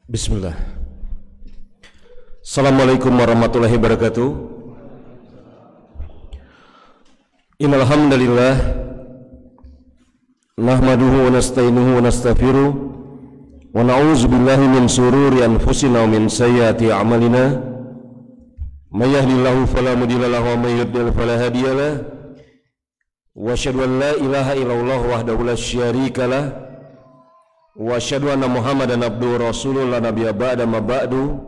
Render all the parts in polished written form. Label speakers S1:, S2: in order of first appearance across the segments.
S1: Bismillah. Assalamualaikum warahmatullahi wabarakatuh. Innal hamdalillah nahmaduhu wa nasta'inuhu wa nastaghfiruh wa na'udzu billahi min shururi anfusina wa min sayyiati a'malina. May yahdihillahu fala mudilla lahu wa may yudlil fala hadiya lahu. Wa asyhadu an la ilaha illallah wahdahu la syarika lahu. Wa asyhadu anna Muhammadan abduhu wa rasuluhu la nabiyya ba'da ma ba'du.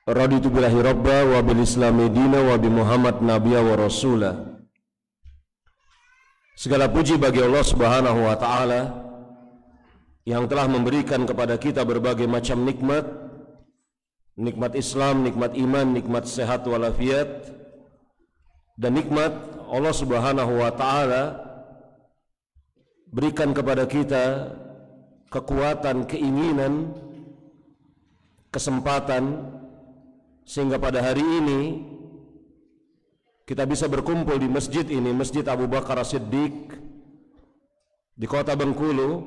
S1: Raditu billahi rabba wa bil islami dina wa bi Muhammad nabiyya wa rasula. Segala puji bagi Allah Subhanahu wa taala yang telah memberikan kepada kita berbagai macam nikmat, nikmat Islam, nikmat iman, nikmat sehat walafiat, dan nikmat Allah Subhanahu wa taala berikan kepada kita kekuatan, keinginan, kesempatan, sehingga pada hari ini kita bisa berkumpul di masjid ini, Masjid Abu Bakar As-Siddiq di kota Bengkulu,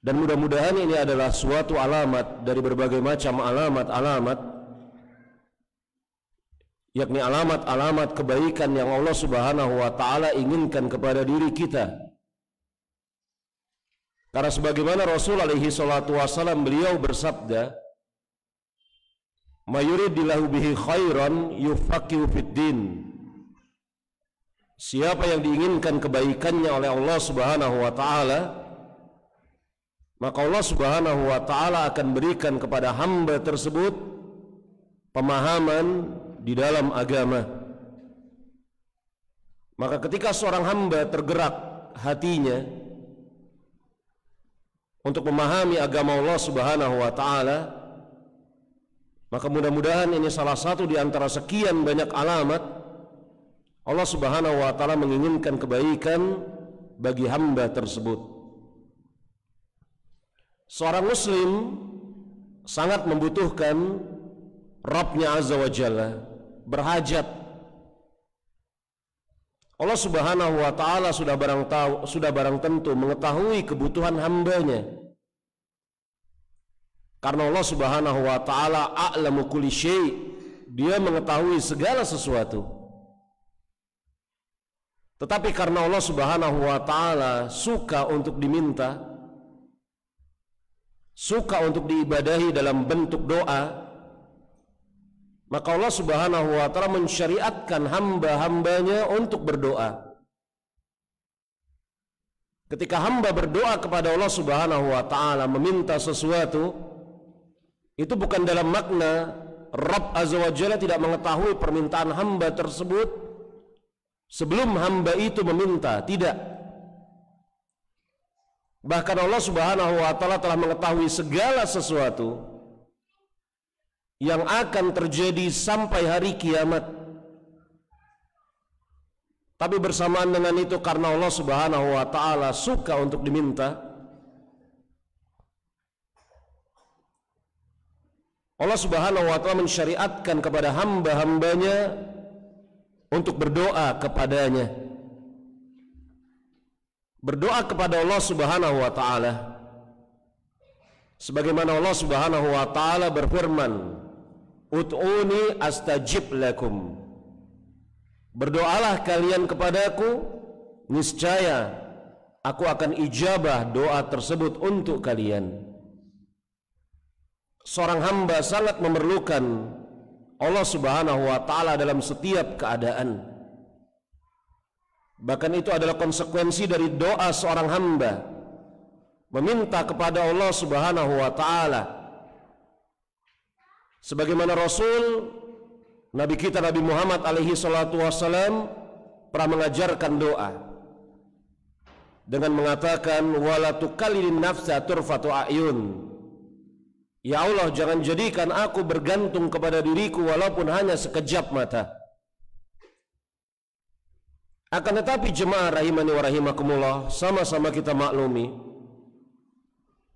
S1: dan mudah-mudahan ini adalah suatu alamat dari berbagai macam alamat-alamat, yakni alamat-alamat kebaikan yang Allah Subhanahu wa taala inginkan kepada diri kita. Karena sebagaimana Rasul alaihi salatu wasallam beliau bersabda, "Ma yuridillahu bihi khairan yufaqihu fiddin." Siapa yang diinginkan kebaikannya oleh Allah Subhanahu wa taala, maka Allah Subhanahu wa taala akan berikan kepada hamba tersebut pemahaman di dalam agama. Maka ketika seorang hamba tergerak hatinya untuk memahami agama Allah Subhanahu wa taala, maka mudah-mudahan ini salah satu di antara sekian banyak alamat Allah Subhanahu wa taala menginginkan kebaikan bagi hamba tersebut. Seorang muslim sangat membutuhkan Rabbnya Azza wa Jalla, berhajat. Allah Subhanahu wa taala sudah barang tentu mengetahui kebutuhan hambanya. Karena Allah Subhanahu wa taala a'lamu kulli syai', Dia mengetahui segala sesuatu. Tetapi karena Allah Subhanahu wa taala suka untuk diminta, suka untuk diibadahi dalam bentuk doa, maka Allah Subhanahu wa taala mensyariatkan hamba-hambanya untuk berdoa. Ketika hamba berdoa kepada Allah Subhanahu wa taala meminta sesuatu, itu bukan dalam makna Rabb Azza wa Jalla tidak mengetahui permintaan hamba tersebut sebelum hamba itu meminta, tidak. Bahkan Allah Subhanahu wa taala telah mengetahui segala sesuatu yang akan terjadi sampai hari kiamat. Tapi bersamaan dengan itu, karena Allah Subhanahu wa taala suka untuk diminta, Allah Subhanahu wa taala mensyariatkan kepada hamba-hambanya untuk berdoa kepadanya. Berdoa kepada Allah Subhanahu wa taala. Sebagaimana Allah Subhanahu wa taala berfirman, "Ud'uni astajib lakum." Berdoalah kalian kepadaku, niscaya aku akan ijabah doa tersebut untuk kalian. Seorang hamba sangat memerlukan Allah Subhanahu wa taala dalam setiap keadaan. Bahkan itu adalah konsekuensi dari doa seorang hamba meminta kepada Allah Subhanahu wa taala. Sebagaimana Rasul Nabi kita Nabi Muhammad alaihi salatu wassalam pernah mengajarkan doa dengan mengatakan, "Wala tukallilin nafsa turfatu a'yun." Ya Allah, jangan jadikan aku bergantung kepada diriku walaupun hanya sekejap mata. Akan tetapi jemaah rahimani wa rahimakumullah, sama-sama kita maklumi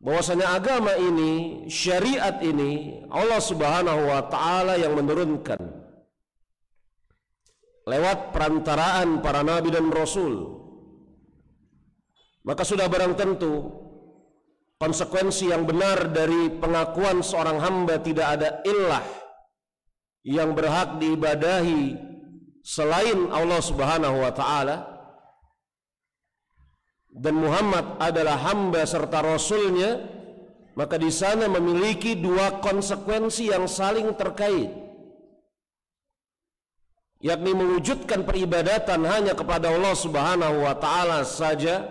S1: bahwasanya agama ini, syariat ini, Allah Subhanahu wa taala yang menurunkan lewat perantaraan para nabi dan rasul. Maka sudah barang tentu konsekuensi yang benar dari pengakuan seorang hamba tidak ada ilah yang berhak diibadahi selain Allah Subhanahu wa taala, dan Muhammad adalah hamba serta rasulnya, maka di sana memiliki dua konsekuensi yang saling terkait, yakni mewujudkan peribadatan hanya kepada Allah Subhanahu wa taala saja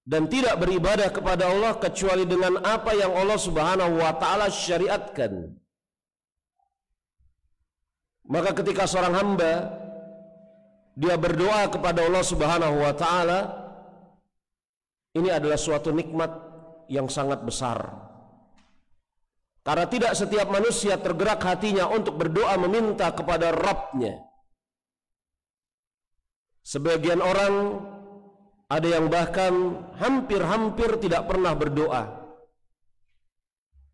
S1: dan tidak beribadah kepada Allah kecuali dengan apa yang Allah Subhanahu wa taala syariatkan. Maka ketika seorang hamba dia berdoa kepada Allah Subhanahu wa taala, ini adalah suatu nikmat yang sangat besar. Karena tidak setiap manusia tergerak hatinya untuk berdoa meminta kepada Rabb-nya. Sebagian orang ada yang bahkan hampir-hampir tidak pernah berdoa.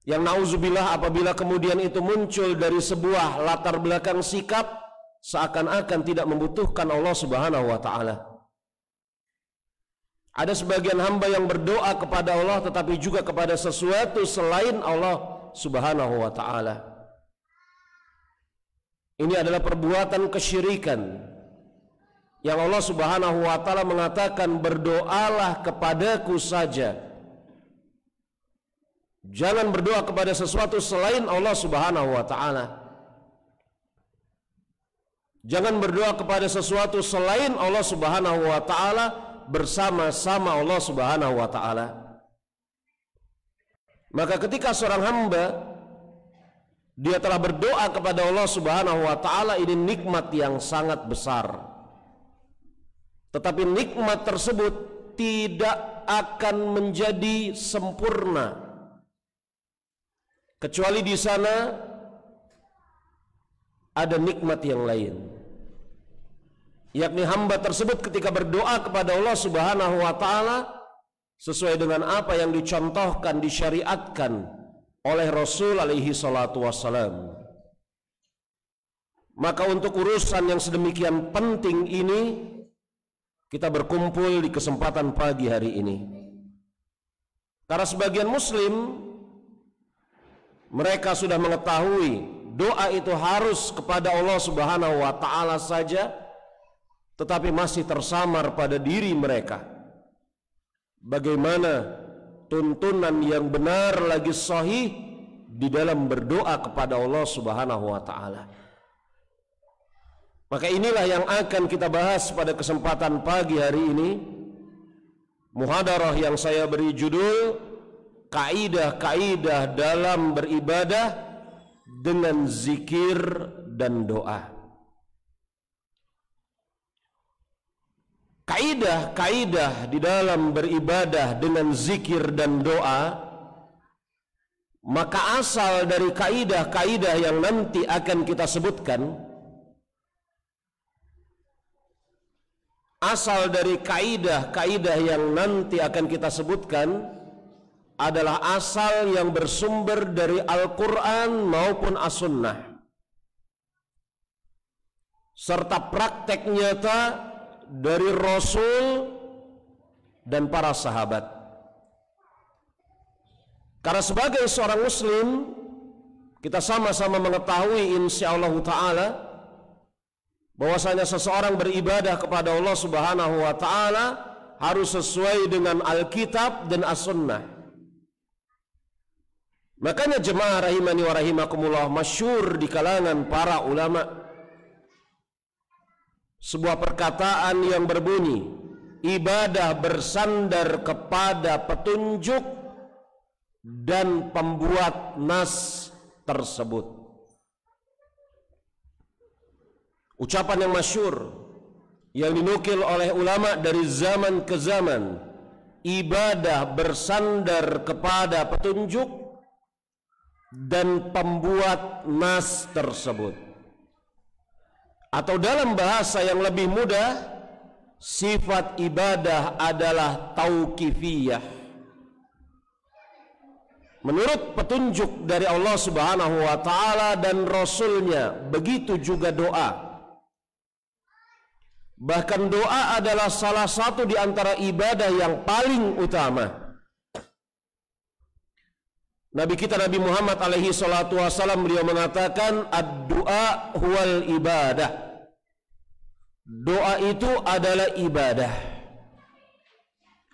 S1: Yang nauzubillah apabila kemudian itu muncul dari sebuah latar belakang sikap seakan-akan tidak membutuhkan Allah Subhanahu wa taala. Ada sebagian hamba yang berdoa kepada Allah tetapi juga kepada sesuatu selain Allah Subhanahu wa taala. Ini adalah perbuatan kesyirikan yang Allah Subhanahu wa taala mengatakan, berdoalah kepadaku saja. Jangan berdoa kepada sesuatu selain Allah Subhanahu wa taala. Jangan berdoa kepada sesuatu selain Allah Subhanahu wa taala bersama-sama Allah Subhanahu wa taala. Maka ketika seorang hamba dia telah berdoa kepada Allah Subhanahu wa taala, ini nikmat yang sangat besar. Tetapi nikmat tersebut tidak akan menjadi sempurna kecuali di sana ada nikmat yang lain, yakni hamba tersebut ketika berdoa kepada Allah Subhanahu wa taala sesuai dengan apa yang dicontohkan, disyariatkan oleh Rasul alaihi salatu wassalam. Maka untuk urusan yang sedemikian penting ini kita berkumpul di kesempatan pagi hari ini. Karena sebagian muslim mereka sudah mengetahui doa itu harus kepada Allah Subhanahu wa taala saja, tetapi masih tersamar pada diri mereka bagaimana tuntunan yang benar lagi sahih di dalam berdoa kepada Allah Subhanahu wa taala. Maka inilah yang akan kita bahas pada kesempatan pagi hari ini. Muhadarah yang saya beri judul kaidah-kaidah dalam beribadah dengan zikir dan doa. Kaidah-kaidah di dalam beribadah dengan zikir dan doa, maka asal dari kaidah-kaidah yang nanti akan kita sebutkan, asal dari kaidah-kaidah yang nanti akan kita sebutkan adalah asal yang bersumber dari Al-Quran maupun As-Sunnah, serta praktek nyata dari Rasul dan para sahabat. Karena sebagai seorang muslim kita sama-sama mengetahui insyaallah ta'ala bahwasanya seseorang beribadah kepada Allah Subhanahu wa ta'ala harus sesuai dengan Alkitab dan As-Sunnah. Makanya jemaah rahimani wa rahimakumullah, masyhur di kalangan para ulama sebuah perkataan yang berbunyi, ibadah bersandar kepada petunjuk dan pembuat nas tersebut. Ucapan yang masyhur yang dinukil oleh ulama dari zaman ke zaman, ibadah bersandar kepada petunjuk dan pembuat nas tersebut. Atau dalam bahasa yang lebih mudah, sifat ibadah adalah tauqifiyah. Menurut petunjuk dari Allah Subhanahu wa ta'ala dan Rasulnya, begitu juga doa. Bahkan doa adalah salah satu di antara ibadah yang paling utama. Nabi kita Nabi Muhammad alaihi salatu wasallam, beliau mengatakan ad-du'a huwal ibadah. Doa itu adalah ibadah.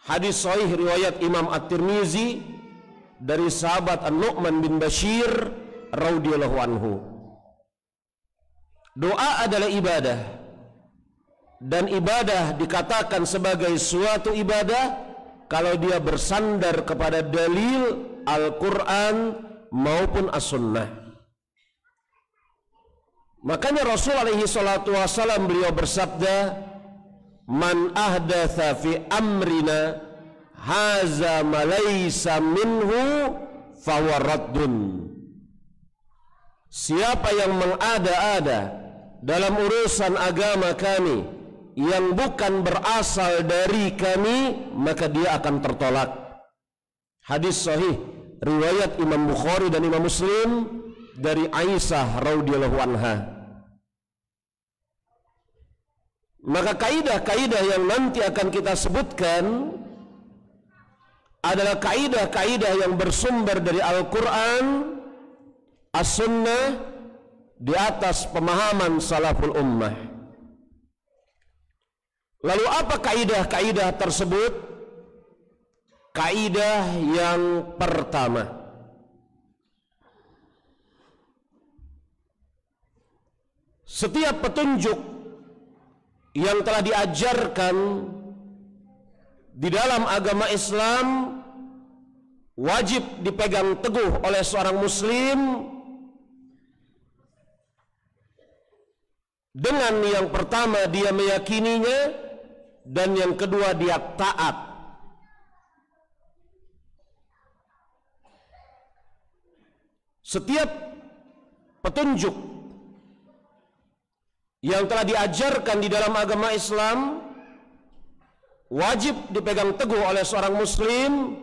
S1: Hadis sahih riwayat Imam At-Tirmizi dari sahabat An-Nu'man bin Bashir radhiyallahu anhu. Doa adalah ibadah, dan ibadah dikatakan sebagai suatu ibadah kalau dia bersandar kepada dalil Al-Quran maupun As-Sunnah. Makanya Rasul alaihi salatu wassalam beliau bersabda, man ahdatha fi amrina haza ma laysa minhu fahuwa raddun. Siapa yang mengada-ada dalam urusan agama kami yang bukan berasal dari kami, maka dia akan tertolak. Hadis sahih riwayat Imam Bukhari dan Imam Muslim dari Aisyah radhiyallahu anha. Maka kaidah-kaidah yang nanti akan kita sebutkan adalah kaidah-kaidah yang bersumber dari Al-Quran, As-Sunnah, di atas pemahaman salaful ummah. Lalu apa kaidah-kaidah tersebut? Kaidah yang pertama, setiap petunjuk yang telah diajarkan di dalam agama Islam wajib dipegang teguh oleh seorang muslim dengan yang pertama dia meyakininya, dan yang kedua dia taat. Setiap petunjuk yang telah diajarkan di dalam agama Islam wajib dipegang teguh oleh seorang muslim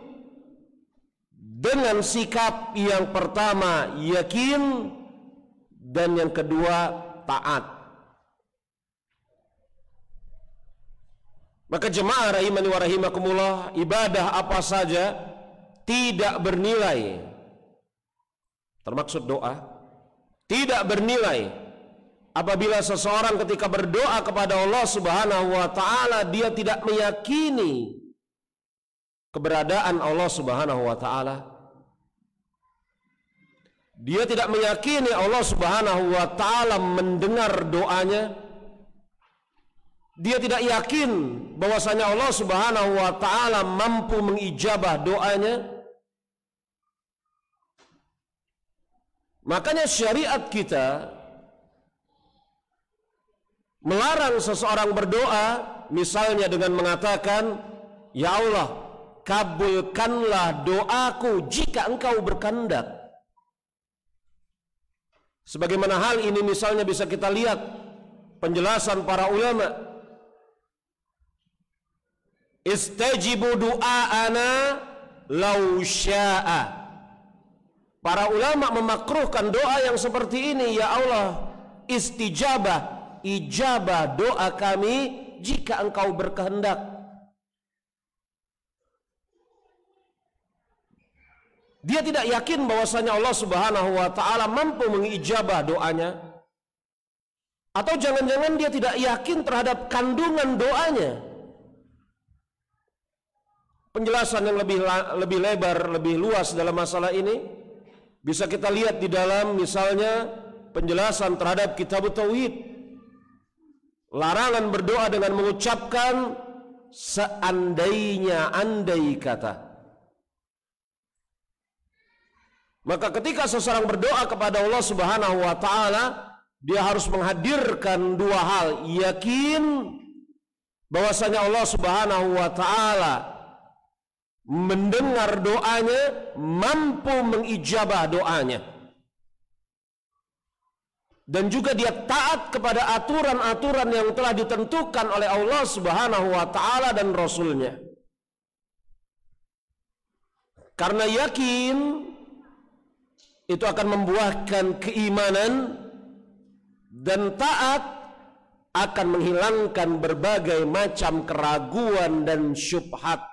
S1: dengan sikap yang pertama yakin, dan yang kedua taat. Maka jemaah rahimani wa rahimakumullah, ibadah apa saja tidak bernilai, termaksud doa, tidak bernilai apabila seseorang ketika berdoa kepada Allah Subhanahu wa taala dia tidak meyakini keberadaan Allah Subhanahu wa taala. Dia tidak meyakini Allah Subhanahu wa taala mendengar doanya. Dia tidak yakin bahwasanya Allah Subhanahu wa taala mampu mengijabah doanya. Makanya syariat kita melarang seseorang berdoa misalnya dengan mengatakan, ya Allah, kabulkanlah doaku jika engkau berkehendak. Sebagaimana hal ini misalnya bisa kita lihat penjelasan para ulama, istajibu du'aana law sya'a. Para ulama memakruhkan doa yang seperti ini, ya Allah, istijabah, ijabah doa kami jika engkau berkehendak. Dia tidak yakin bahwasanya Allah Subhanahu wa taala mampu mengijabah doanya, atau jangan-jangan dia tidak yakin terhadap kandungan doanya. Penjelasan yang lebih lebar, lebih luas dalam masalah ini bisa kita lihat di dalam misalnya penjelasan terhadap kitab tauhid. Larangan berdoa dengan mengucapkan seandainya, andai kata. Maka ketika seseorang berdoa kepada Allah Subhanahu wa taala, dia harus menghadirkan dua hal, yakin bahwasanya Allah Subhanahu wa taala mendengar doanya, mampu mengijabah doanya, dan juga dia taat kepada aturan-aturan yang telah ditentukan oleh Allah Subhanahu wa taala dan Rasulnya. Karena yakin itu akan membuahkan keimanan, dan taat akan menghilangkan berbagai macam keraguan dan syubhat.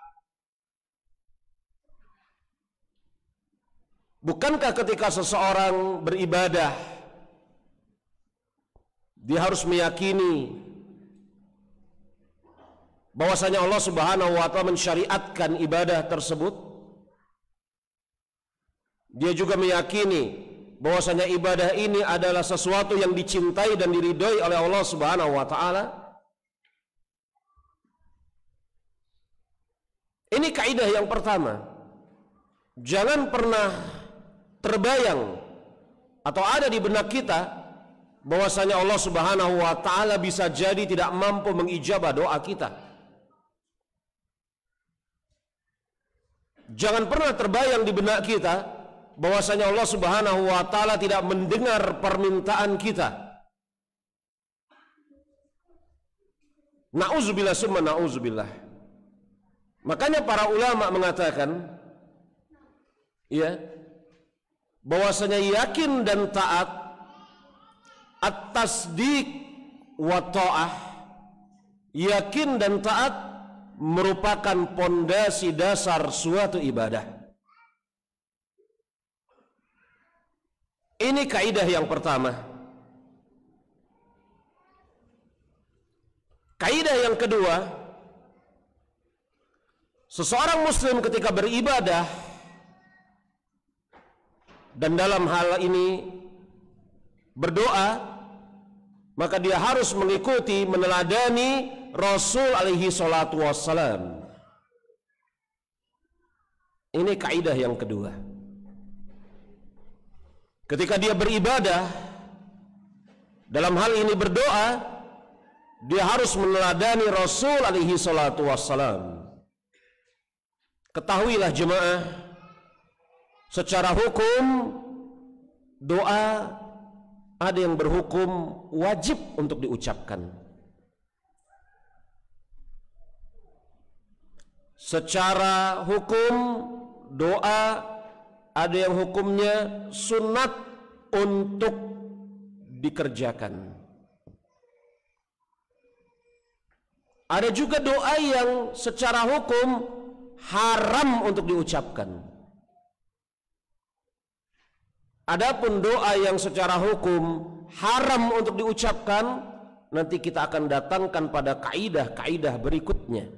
S1: Bukankah ketika seseorang beribadah dia harus meyakini bahwasanya Allah Subhanahu wa taala mensyariatkan ibadah tersebut? Dia juga meyakini bahwasanya ibadah ini adalah sesuatu yang dicintai dan diridhoi oleh Allah Subhanahu wa taala. Ini kaidah yang pertama. Jangan pernah terbayang atau ada di benak kita bahwasanya Allah Subhanahu wa taala bisa jadi tidak mampu mengijabah doa kita. Jangan pernah terbayang di benak kita bahwasanya Allah Subhanahu wa taala tidak mendengar permintaan kita. Nauzubillah summa nauzubillah. Makanya para ulama mengatakan ya, bahwasanya yakin dan taat, at-tasdiq wa ta'ah, yakin dan taat merupakan pondasi dasar suatu ibadah. Ini kaidah yang pertama. Kaidah yang kedua, seseorang muslim ketika beribadah dan dalam hal ini berdoa, maka dia harus mengikuti, meneladani Rasul alaihi salatu wassalam. Ini kaidah yang kedua. Ketika dia beribadah, dalam hal ini berdoa, dia harus meneladani Rasul alaihi salatu wassalam. Ketahuilah jemaah, secara hukum doa ada yang berhukum wajib untuk diucapkan. Secara hukum doa ada yang hukumnya sunat untuk dikerjakan. Ada juga doa yang secara hukum haram untuk diucapkan. Adapun doa yang secara hukum haram untuk diucapkan, nanti kita akan datangkan pada kaidah-kaidah berikutnya.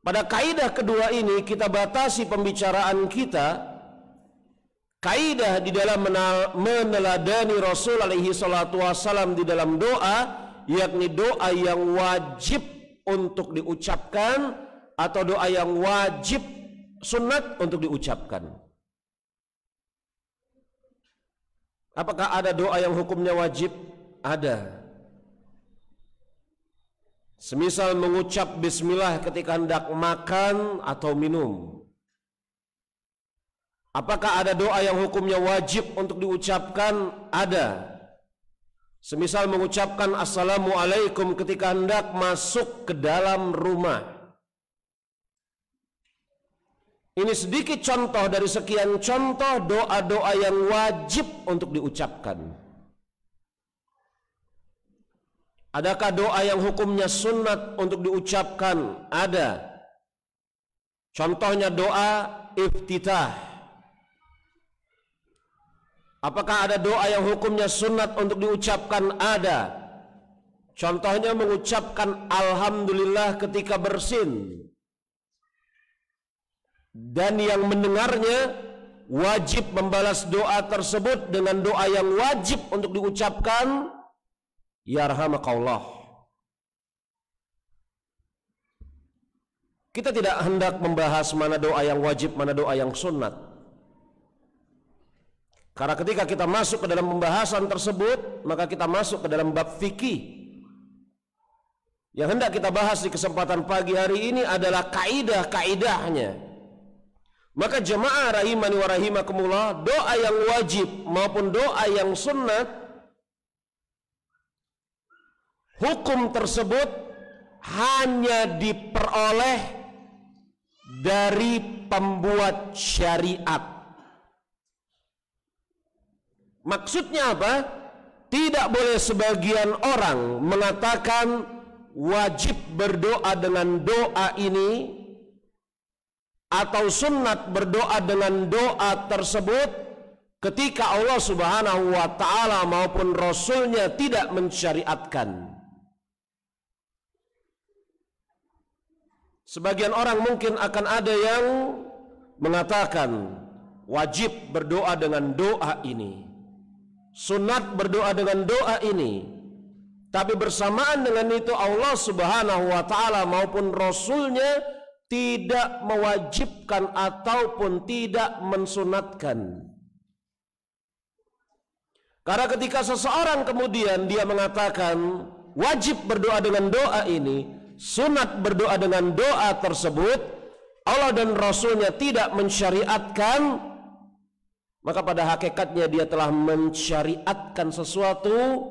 S1: Pada kaidah kedua ini kita batasi pembicaraan kita. Kaidah di dalam meneladani Rasul alaihi salatu wassalam di dalam doa, yakni doa yang wajib untuk diucapkan atau doa yang wajib sunat untuk diucapkan. Apakah ada doa yang hukumnya wajib? Ada. Semisal mengucap bismillah ketika hendak makan atau minum. Apakah ada doa yang hukumnya wajib untuk diucapkan? Ada. Semisal mengucapkan assalamualaikum ketika hendak masuk ke dalam rumah. Ini sedikit contoh dari sekian contoh doa-doa yang wajib untuk diucapkan. Adakah doa yang hukumnya sunat untuk diucapkan? Ada. Contohnya doa iftitah. Apakah ada doa yang hukumnya sunat untuk diucapkan? Ada. Contohnya mengucapkan alhamdulillah ketika bersin. Dan yang mendengarnya wajib membalas doa tersebut dengan doa yang wajib untuk diucapkan, yarhamakallah. Kita tidak hendak membahas mana doa yang wajib, mana doa yang sunat. Karena ketika kita masuk ke dalam pembahasan tersebut, maka kita masuk ke dalam bab fikih. Yang hendak kita bahas di kesempatan pagi hari ini adalah kaidah-kaidahnya. Maka jemaah rahimani wa rahimakumullah, doa yang wajib maupun doa yang sunat, hukum tersebut hanya diperoleh dari pembuat syariat. Maksudnya apa? Tidak boleh sebagian orang mengatakan wajib berdoa dengan doa ini atau sunnat berdoa dengan doa tersebut ketika Allah Subhanahu wa ta'ala maupun Rasulnya tidak mensyariatkan. Sebagian orang mungkin akan ada yang mengatakan wajib berdoa dengan doa ini, sunat berdoa dengan doa ini, tapi bersamaan dengan itu Allah Subhanahu wa ta'ala maupun Rasulnya tidak mewajibkan ataupun tidak mensunatkan. Karena ketika seseorang kemudian dia mengatakan wajib berdoa dengan doa ini, sunat berdoa dengan doa tersebut, Allah dan Rasulnya tidak mensyariatkan, maka pada hakikatnya dia telah mensyariatkan sesuatu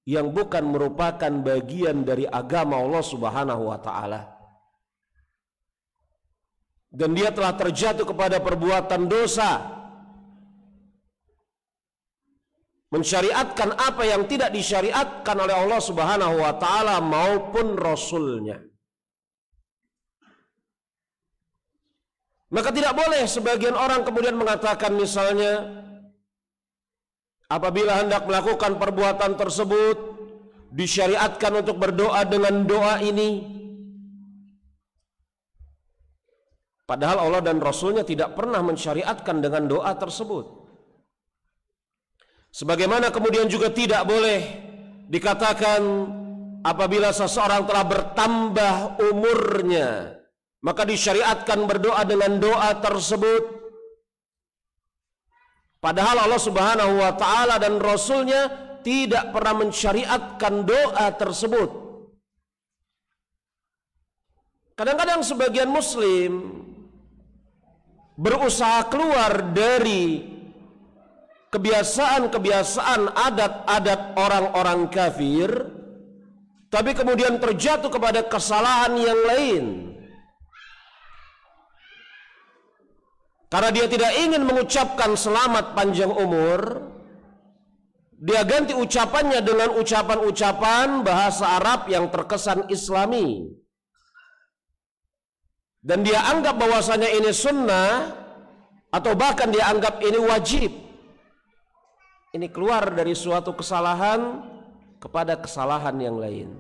S1: yang bukan merupakan bagian dari agama Allah Subhanahu wa ta'ala. Dan dia telah terjatuh kepada perbuatan dosa, mensyariatkan apa yang tidak disyariatkan oleh Allah Subhanahu wa ta'ala maupun Rasulnya. Maka tidak boleh sebagian orang kemudian mengatakan misalnya, apabila hendak melakukan perbuatan tersebut disyariatkan untuk berdoa dengan doa ini, padahal Allah dan Rasulnya tidak pernah mensyariatkan dengan doa tersebut. Sebagaimana kemudian juga tidak boleh dikatakan apabila seseorang telah bertambah umurnya maka disyariatkan berdoa dengan doa tersebut, padahal Allah Subhanahu wa ta'ala dan Rasulnya tidak pernah mensyariatkan doa tersebut. Kadang-kadang sebagian muslim berusaha keluar dari kebiasaan-kebiasaan adat-adat orang-orang kafir, tapi kemudian terjatuh kepada kesalahan yang lain. Karena dia tidak ingin mengucapkan selamat panjang umur, dia ganti ucapannya dengan ucapan-ucapan bahasa Arab yang terkesan Islami. Dan dia anggap bahwasanya ini sunnah, atau bahkan dia anggap ini wajib. Ini keluar dari suatu kesalahan kepada kesalahan yang lain.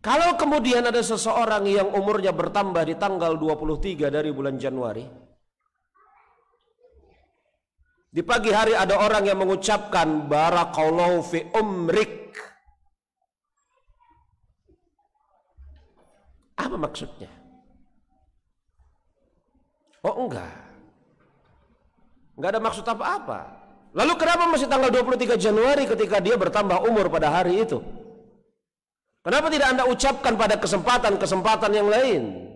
S1: Kalau kemudian ada seseorang yang umurnya bertambah di tanggal 23 dari bulan Januari, di pagi hari ada orang yang mengucapkan barakallahu fi umrik. Apa maksudnya? Oh enggak ada maksud apa-apa. Lalu kenapa masih tanggal 23 Januari ketika dia bertambah umur pada hari itu? Kenapa tidak Anda ucapkan pada kesempatan-kesempatan yang lain?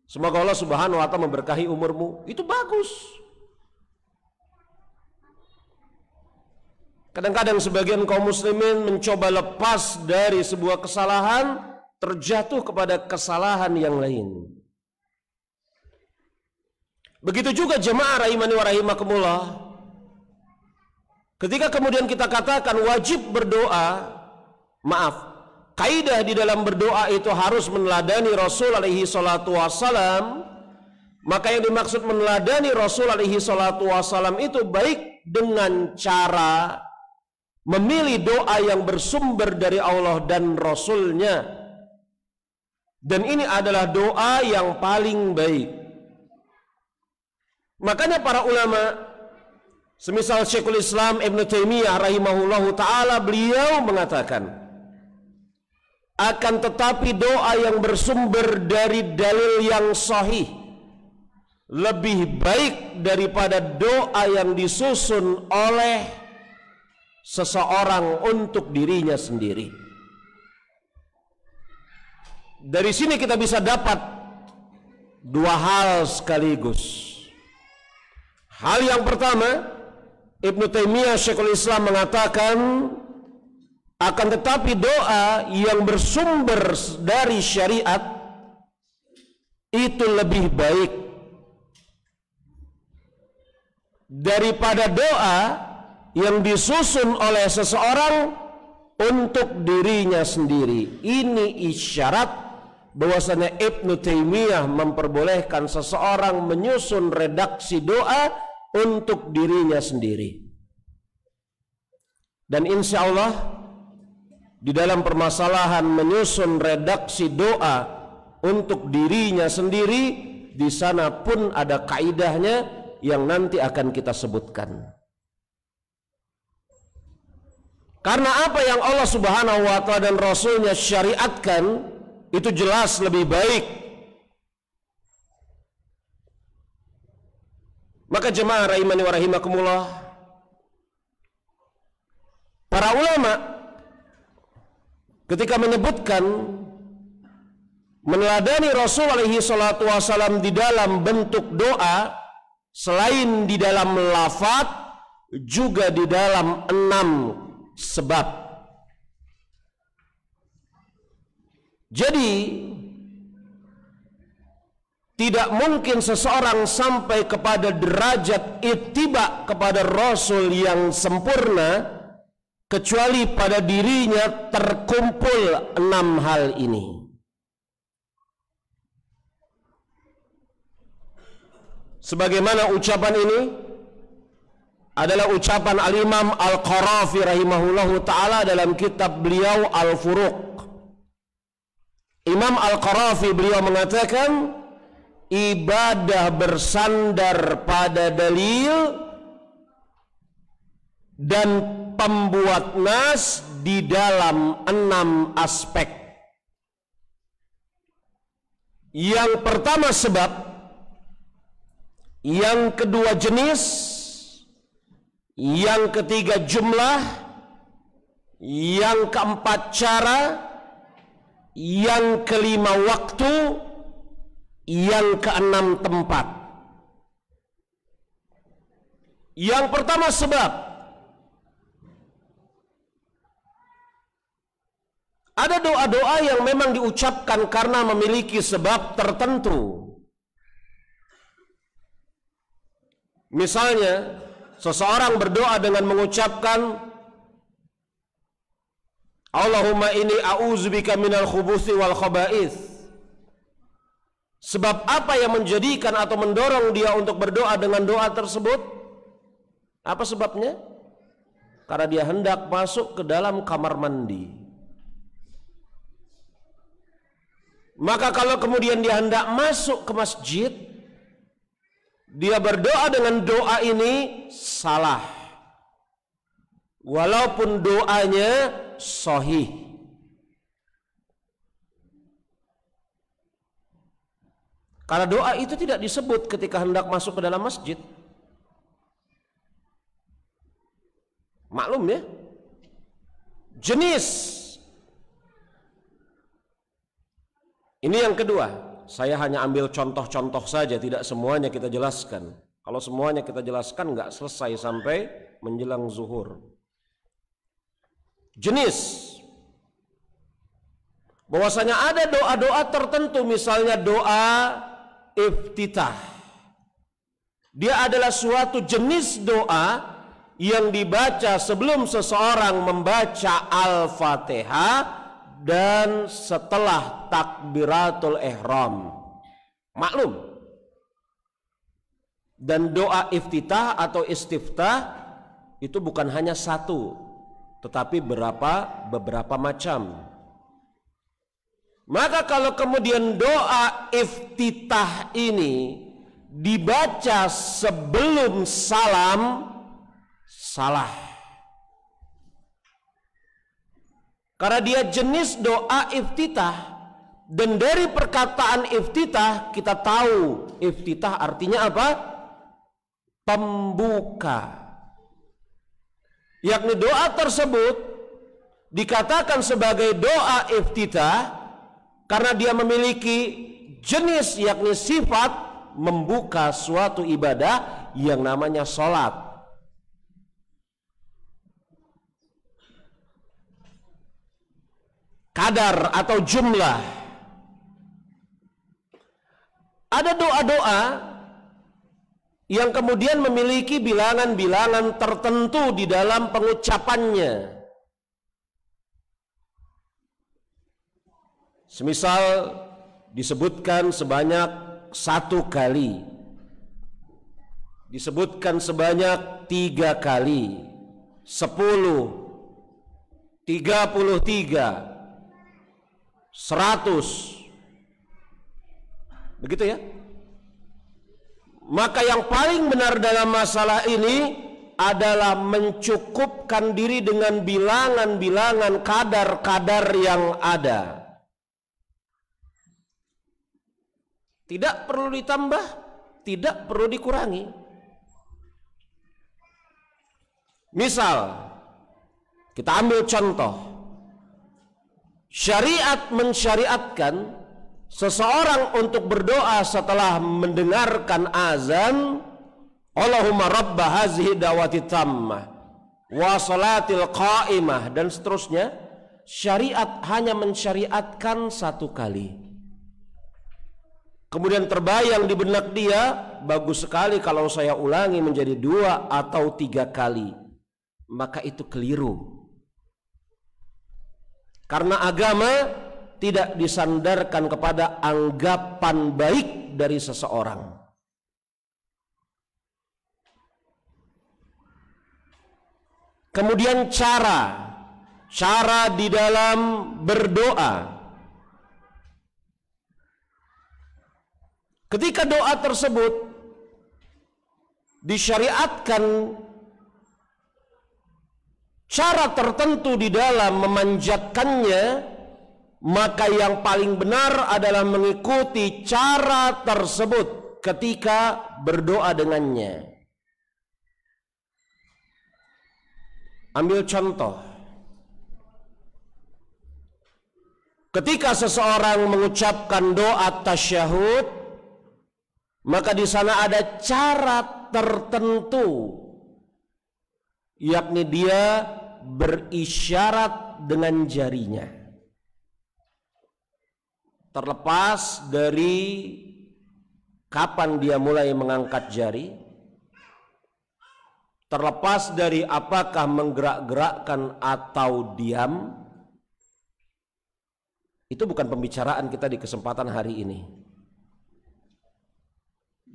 S1: Semoga Allah Subhanahu wa ta'ala memberkahi umurmu. Itu bagus. Kadang-kadang sebagian kaum muslimin mencoba lepas dari sebuah kesalahan, terjatuh kepada kesalahan yang lain. Begitu juga jemaah rahimani wa rahimakumullah. Ketika kemudian kita katakan wajib berdoa, kaidah di dalam berdoa itu harus meneladani Rasul alaihi salatu wassalam, maka yang dimaksud meneladani Rasul alaihi salatu wassalam itu baik dengan cara memilih doa yang bersumber dari Allah dan Rasulnya, dan ini adalah doa yang paling baik. Makanya para ulama semisal Syekhul Islam Ibn Taimiyah rahimahullahu ta'ala, beliau mengatakan, akan tetapi doa yang bersumber dari dalil yang sahih lebih baik daripada doa yang disusun oleh seseorang untuk dirinya sendiri. Dari sini kita bisa dapat dua hal sekaligus. Hal yang pertama, Ibnu Taimiyah Syekhul Islam mengatakan, akan tetapi doa yang bersumber dari syariat itu lebih baik daripada doa yang disusun oleh seseorang untuk dirinya sendiri. Ini isyarat bahwasanya Ibnu Taimiyah memperbolehkan seseorang menyusun redaksi doa untuk dirinya sendiri. Dan insya Allah di dalam permasalahan menyusun redaksi doa untuk dirinya sendiri, di sana pun ada kaidahnya yang nanti akan kita sebutkan. Karena apa yang Allah Subhanahu wa ta'ala dan Rasulnya syariatkan itu jelas lebih baik. Maka jemaah rahimani wa rahimakumullah, para ulama ketika menyebutkan meneladani Rasul alaihi salatu wasalam di dalam bentuk doa, selain di dalam lafaz juga di dalam 6 sebab. Jadi tidak mungkin seseorang sampai kepada derajat ittiba kepada Rasul yang sempurna kecuali pada dirinya terkumpul 6 hal ini. Sebagaimana ucapan ini adalah ucapan Al-Imam Al-Qarafi rahimahullahu ta'ala dalam kitab beliau Al-Furuq. Imam Al-Qarafi beliau mengatakan, ibadah bersandar pada dalil dan pembuat nas di dalam 6 aspek. Yang pertama sebab, yang kedua jenis, yang ketiga jumlah, yang keempat cara, yang kelima waktu, yang keenam tempat. Yang pertama sebab, ada doa-doa yang memang diucapkan karena memiliki sebab tertentu. Misalnya seseorang berdoa dengan mengucapkan Allahumma inni a'udzubika minal khubuthi wal khaba'ith. Sebab apa yang menjadikan atau mendorong dia untuk berdoa dengan doa tersebut? Apa sebabnya? Karena dia hendak masuk ke dalam kamar mandi. Maka kalau kemudian dia hendak masuk ke masjid, dia berdoa dengan doa ini salah, walaupun doanya sahih. Karena doa itu tidak disebut ketika hendak masuk ke dalam masjid. Maklum ya. Jenis. Ini yang kedua. Saya hanya ambil contoh-contoh saja, tidak semuanya kita jelaskan. Kalau semuanya kita jelaskan nggak selesai sampai menjelang zuhur. Jenis. Bahwasanya ada doa-doa tertentu, misalnya doa iftitah. Dia adalah suatu jenis doa yang dibaca sebelum seseorang membaca Al-Fatihah dan setelah takbiratul ihram. Maklum. Dan doa iftitah atau istiftah itu bukan hanya satu, tetapi beberapa macam. Maka kalau kemudian doa iftitah ini dibaca sebelum salam, salah. Karena dia jenis doa iftitah. Dan dari perkataan iftitah kita tahu iftitah artinya apa? Pembuka. Yakni doa tersebut dikatakan sebagai doa iftitah karena dia memiliki jenis yakni sifat membuka suatu ibadah yang namanya sholat. Kadar atau jumlah. Ada doa-doa yang kemudian memiliki bilangan-bilangan tertentu di dalam pengucapannya. Semisal disebutkan sebanyak 1 kali, disebutkan sebanyak 3 kali, 10, 33, 100, begitu ya. Maka yang paling benar dalam masalah ini adalah mencukupkan diri dengan bilangan-bilangan, kadar-kadar yang ada. Tidak perlu ditambah, tidak perlu dikurangi. Misal, kita ambil contoh. Syariat mensyariatkan seseorang untuk berdoa setelah mendengarkan azan, Allahumma rabba hazihi da'wati tammah wa salatil qa'imah, dan seterusnya. Syariat hanya mensyariatkan 1 kali. Kemudian terbayang di benak dia, bagus sekali kalau saya ulangi menjadi 2 atau 3 kali. Maka itu keliru. Karena agama tidak disandarkan kepada anggapan baik dari seseorang. Kemudian cara di dalam berdoa. Ketika doa tersebut disyariatkan cara tertentu di dalam memanjatkannya, maka yang paling benar adalah mengikuti cara tersebut ketika berdoa dengannya. Ambil contoh. Ketika seseorang mengucapkan doa tasyahud, maka di sana ada cara tertentu, yakni dia berisyarat dengan jarinya. Terlepas dari kapan dia mulai mengangkat jari, terlepas dari apakah menggerak-gerakkan atau diam, itu bukan pembicaraan kita di kesempatan hari ini.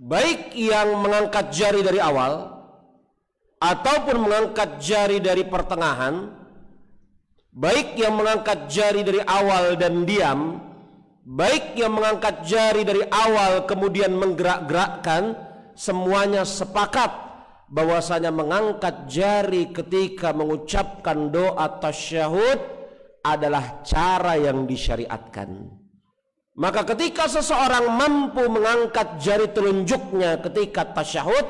S1: Baik yang mengangkat jari dari awal ataupun mengangkat jari dari pertengahan, baik yang mengangkat jari dari awal dan diam, baik yang mengangkat jari dari awal kemudian menggerak-gerakkan, semuanya sepakat bahwasanya mengangkat jari ketika mengucapkan doa tasyahud adalah cara yang disyariatkan. Maka ketika seseorang mampu mengangkat jari telunjuknya ketika tasyahud,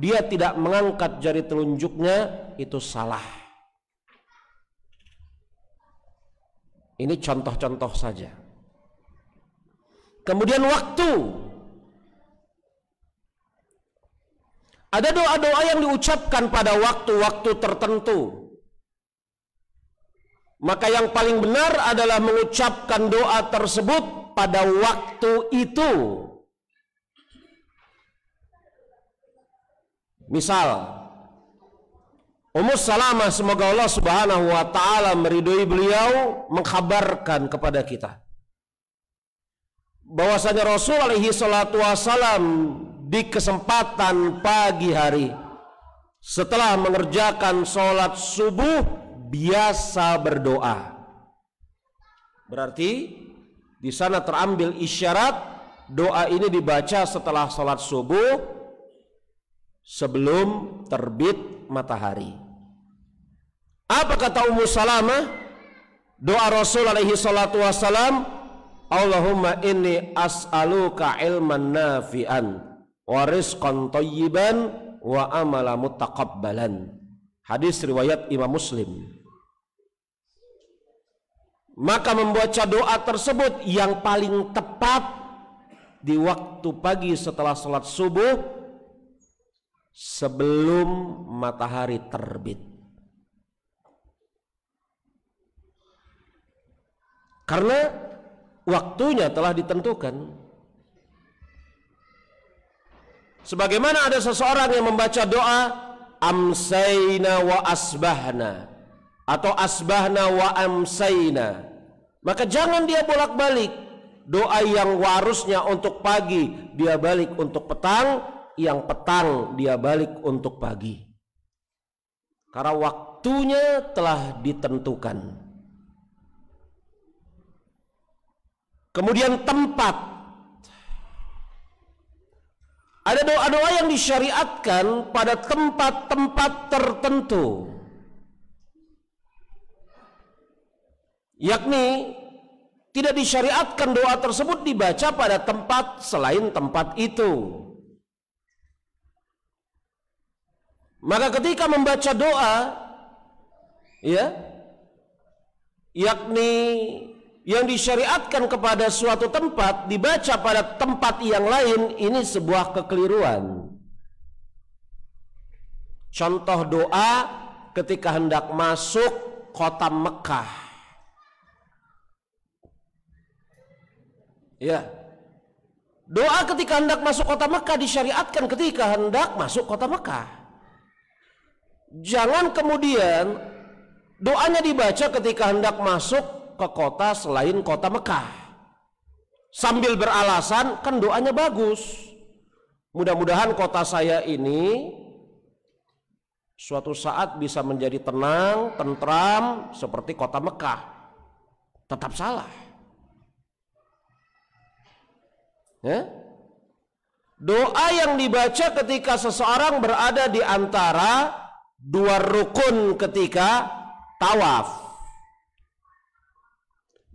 S1: dia tidak mengangkat jari telunjuknya, itu salah. Ini contoh-contoh saja. Kemudian waktu. Ada doa-doa yang diucapkan pada waktu-waktu tertentu. Maka yang paling benar adalah mengucapkan doa tersebut pada waktu itu. Misal, Ummu Salamah, semoga Allah Subhanahu wa taala meridhoi beliau, mengkhabarkan kepada kita bahwasanya Rasul alaihi salatu wasalam di kesempatan pagi hari setelah mengerjakan sholat subuh biasa berdoa. Berarti di sana terambil isyarat doa ini dibaca setelah sholat subuh sebelum terbit matahari. Apa kata Ummu Salamah? Doa Rasul alaihi salatu wassalam, Allahumma inni as'aluka ilman nafi'an wa rizqan thayyiban wa amala mutaqabbalan. Hadis riwayat Imam Muslim. Maka membaca doa tersebut yang paling tepat di waktu pagi setelah sholat subuh sebelum matahari terbit. Karena waktunya telah ditentukan. Sebagaimana ada seseorang yang membaca doa amsayna wa asbahna atau asbahna wa amsayna, Maka jangan dia bolak-balik. Doa yang harusnya untuk pagi dia balik untuk petang, yang petang dia balik untuk pagi. Karena waktunya telah ditentukan. Kemudian tempat. Ada doa-doa yang disyariatkan pada tempat-tempat tertentu. Yakni tidak disyariatkan doa tersebut dibaca pada tempat selain tempat itu. Maka ketika membaca doa, ya, yakni yang disyariatkan kepada suatu tempat dibaca pada tempat yang lain, ini sebuah kekeliruan. Contoh doa ketika hendak masuk kota Mekah. Ya, doa ketika hendak masuk kota Mekah disyariatkan ketika hendak masuk kota Mekah. Jangan kemudian doanya dibaca ketika hendak masuk ke kota selain kota Mekah, sambil beralasan kan doanya bagus, mudah-mudahan kota saya ini suatu saat bisa menjadi tenang, tentram seperti kota Mekah. Tetap salah. Ya? Doa yang dibaca ketika seseorang berada di antara dua rukun ketika tawaf.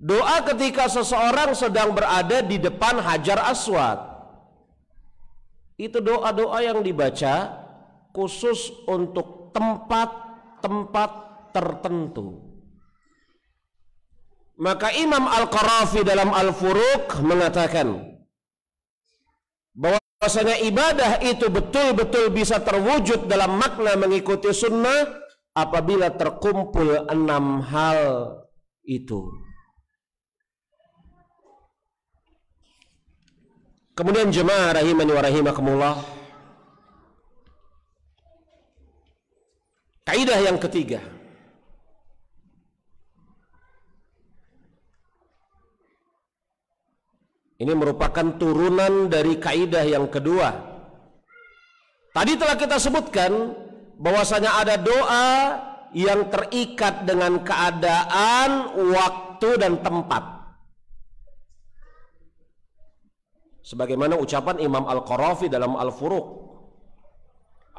S1: Doa ketika seseorang sedang berada di depan Hajar Aswad. Itu doa-doa yang dibaca khusus untuk tempat-tempat tertentu. Maka Imam Al-Qarafi dalam Al-Furuq mengatakan bahwasanya ibadah itu betul-betul bisa terwujud dalam makna mengikuti sunnah apabila terkumpul 6 hal itu. Kemudian jemaah rahimani wa rahimakumullah, kaidah yang ketiga, ini merupakan turunan dari kaidah yang kedua. Tadi telah kita sebutkan bahwasanya ada doa yang terikat dengan keadaan, waktu dan tempat. Sebagaimana ucapan Imam Al-Qarafi dalam Al-Furuq.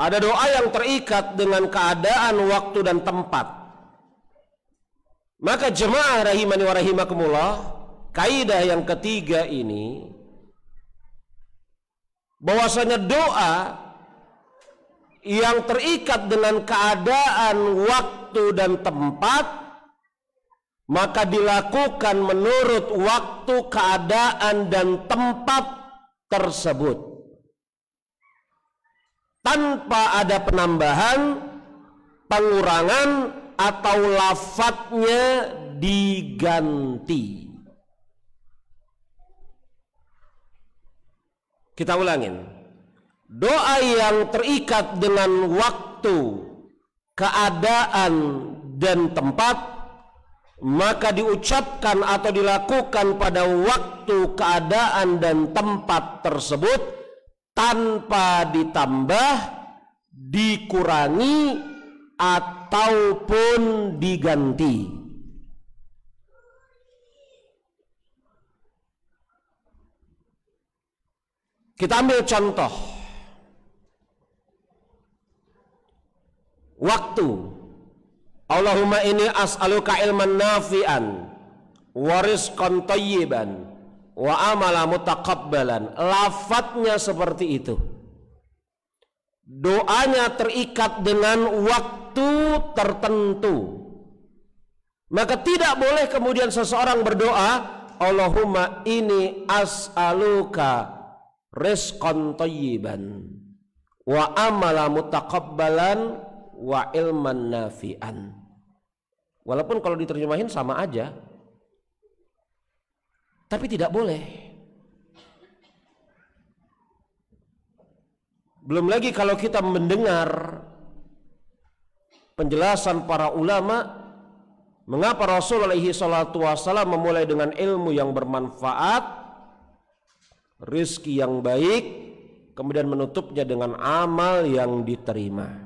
S1: Ada doa yang terikat dengan keadaan, waktu dan tempat. Maka jemaah rahimani wa rahimakumullah, kaidah yang ketiga ini bahwasanya doa yang terikat dengan keadaan, waktu dan tempat maka dilakukan menurut waktu, keadaan dan tempat tersebut tanpa ada penambahan, pengurangan atau lafadznya diganti. Kita ulangin. Doa yang terikat dengan waktu, keadaan dan tempat maka diucapkan atau dilakukan pada waktu, keadaan dan tempat tersebut tanpa ditambah, dikurangi ataupun diganti. Kita ambil contoh waktu. Allahumma inni as'aluka ilman nafi'an wa rizqan thayyiban wa amala mutaqabbalan. Lafadznya seperti itu. Doanya terikat dengan waktu tertentu. Maka tidak boleh kemudian seseorang berdoa, Allahumma inni as'aluka rizqan thayyiban wa amala mutaqabbalan wa ilman nafi'an. Walaupun kalau diterjemahin sama aja, tapi tidak boleh. Belum lagi kalau kita mendengar penjelasan para ulama
S2: Mengapa Rasul alaihi salatu wassalam memulai dengan ilmu yang bermanfaat, rizki yang baik, kemudian menutupnya dengan amal yang diterima.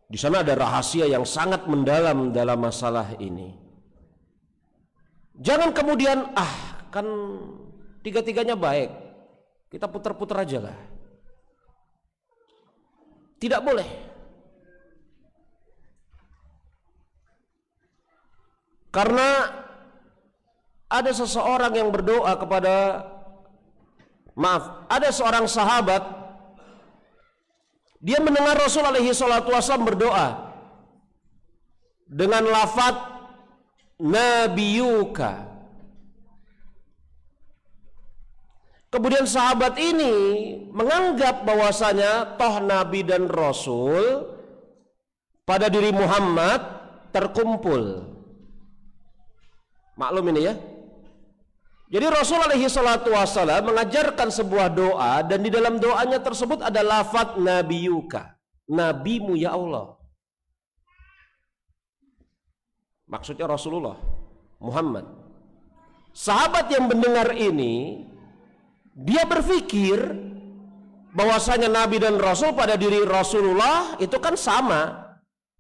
S2: Di sana ada rahasia yang sangat mendalam dalam masalah ini. Jangan kemudian kan tiga-tiganya baik, kita putar-putar aja lah. Tidak boleh. Karena ada seseorang yang berdoa kepada, ada seorang sahabat, dia mendengar Rasul alaihi salatu wasallam berdoa dengan lafaz nabiyuka. Kemudian sahabat ini menganggap bahwasanya toh Nabi dan Rasul pada diri Muhammad terkumpul. Maklum ini ya. Jadi Rasul alaihi salatu wassalam mengajarkan sebuah doa, dan di dalam doanya tersebut ada lafaz nabiyuka, nabimu ya Allah. Maksudnya Rasulullah Muhammad. Sahabat yang mendengar ini, dia berpikir bahwasanya Nabi dan Rasul pada diri Rasulullah itu kan sama,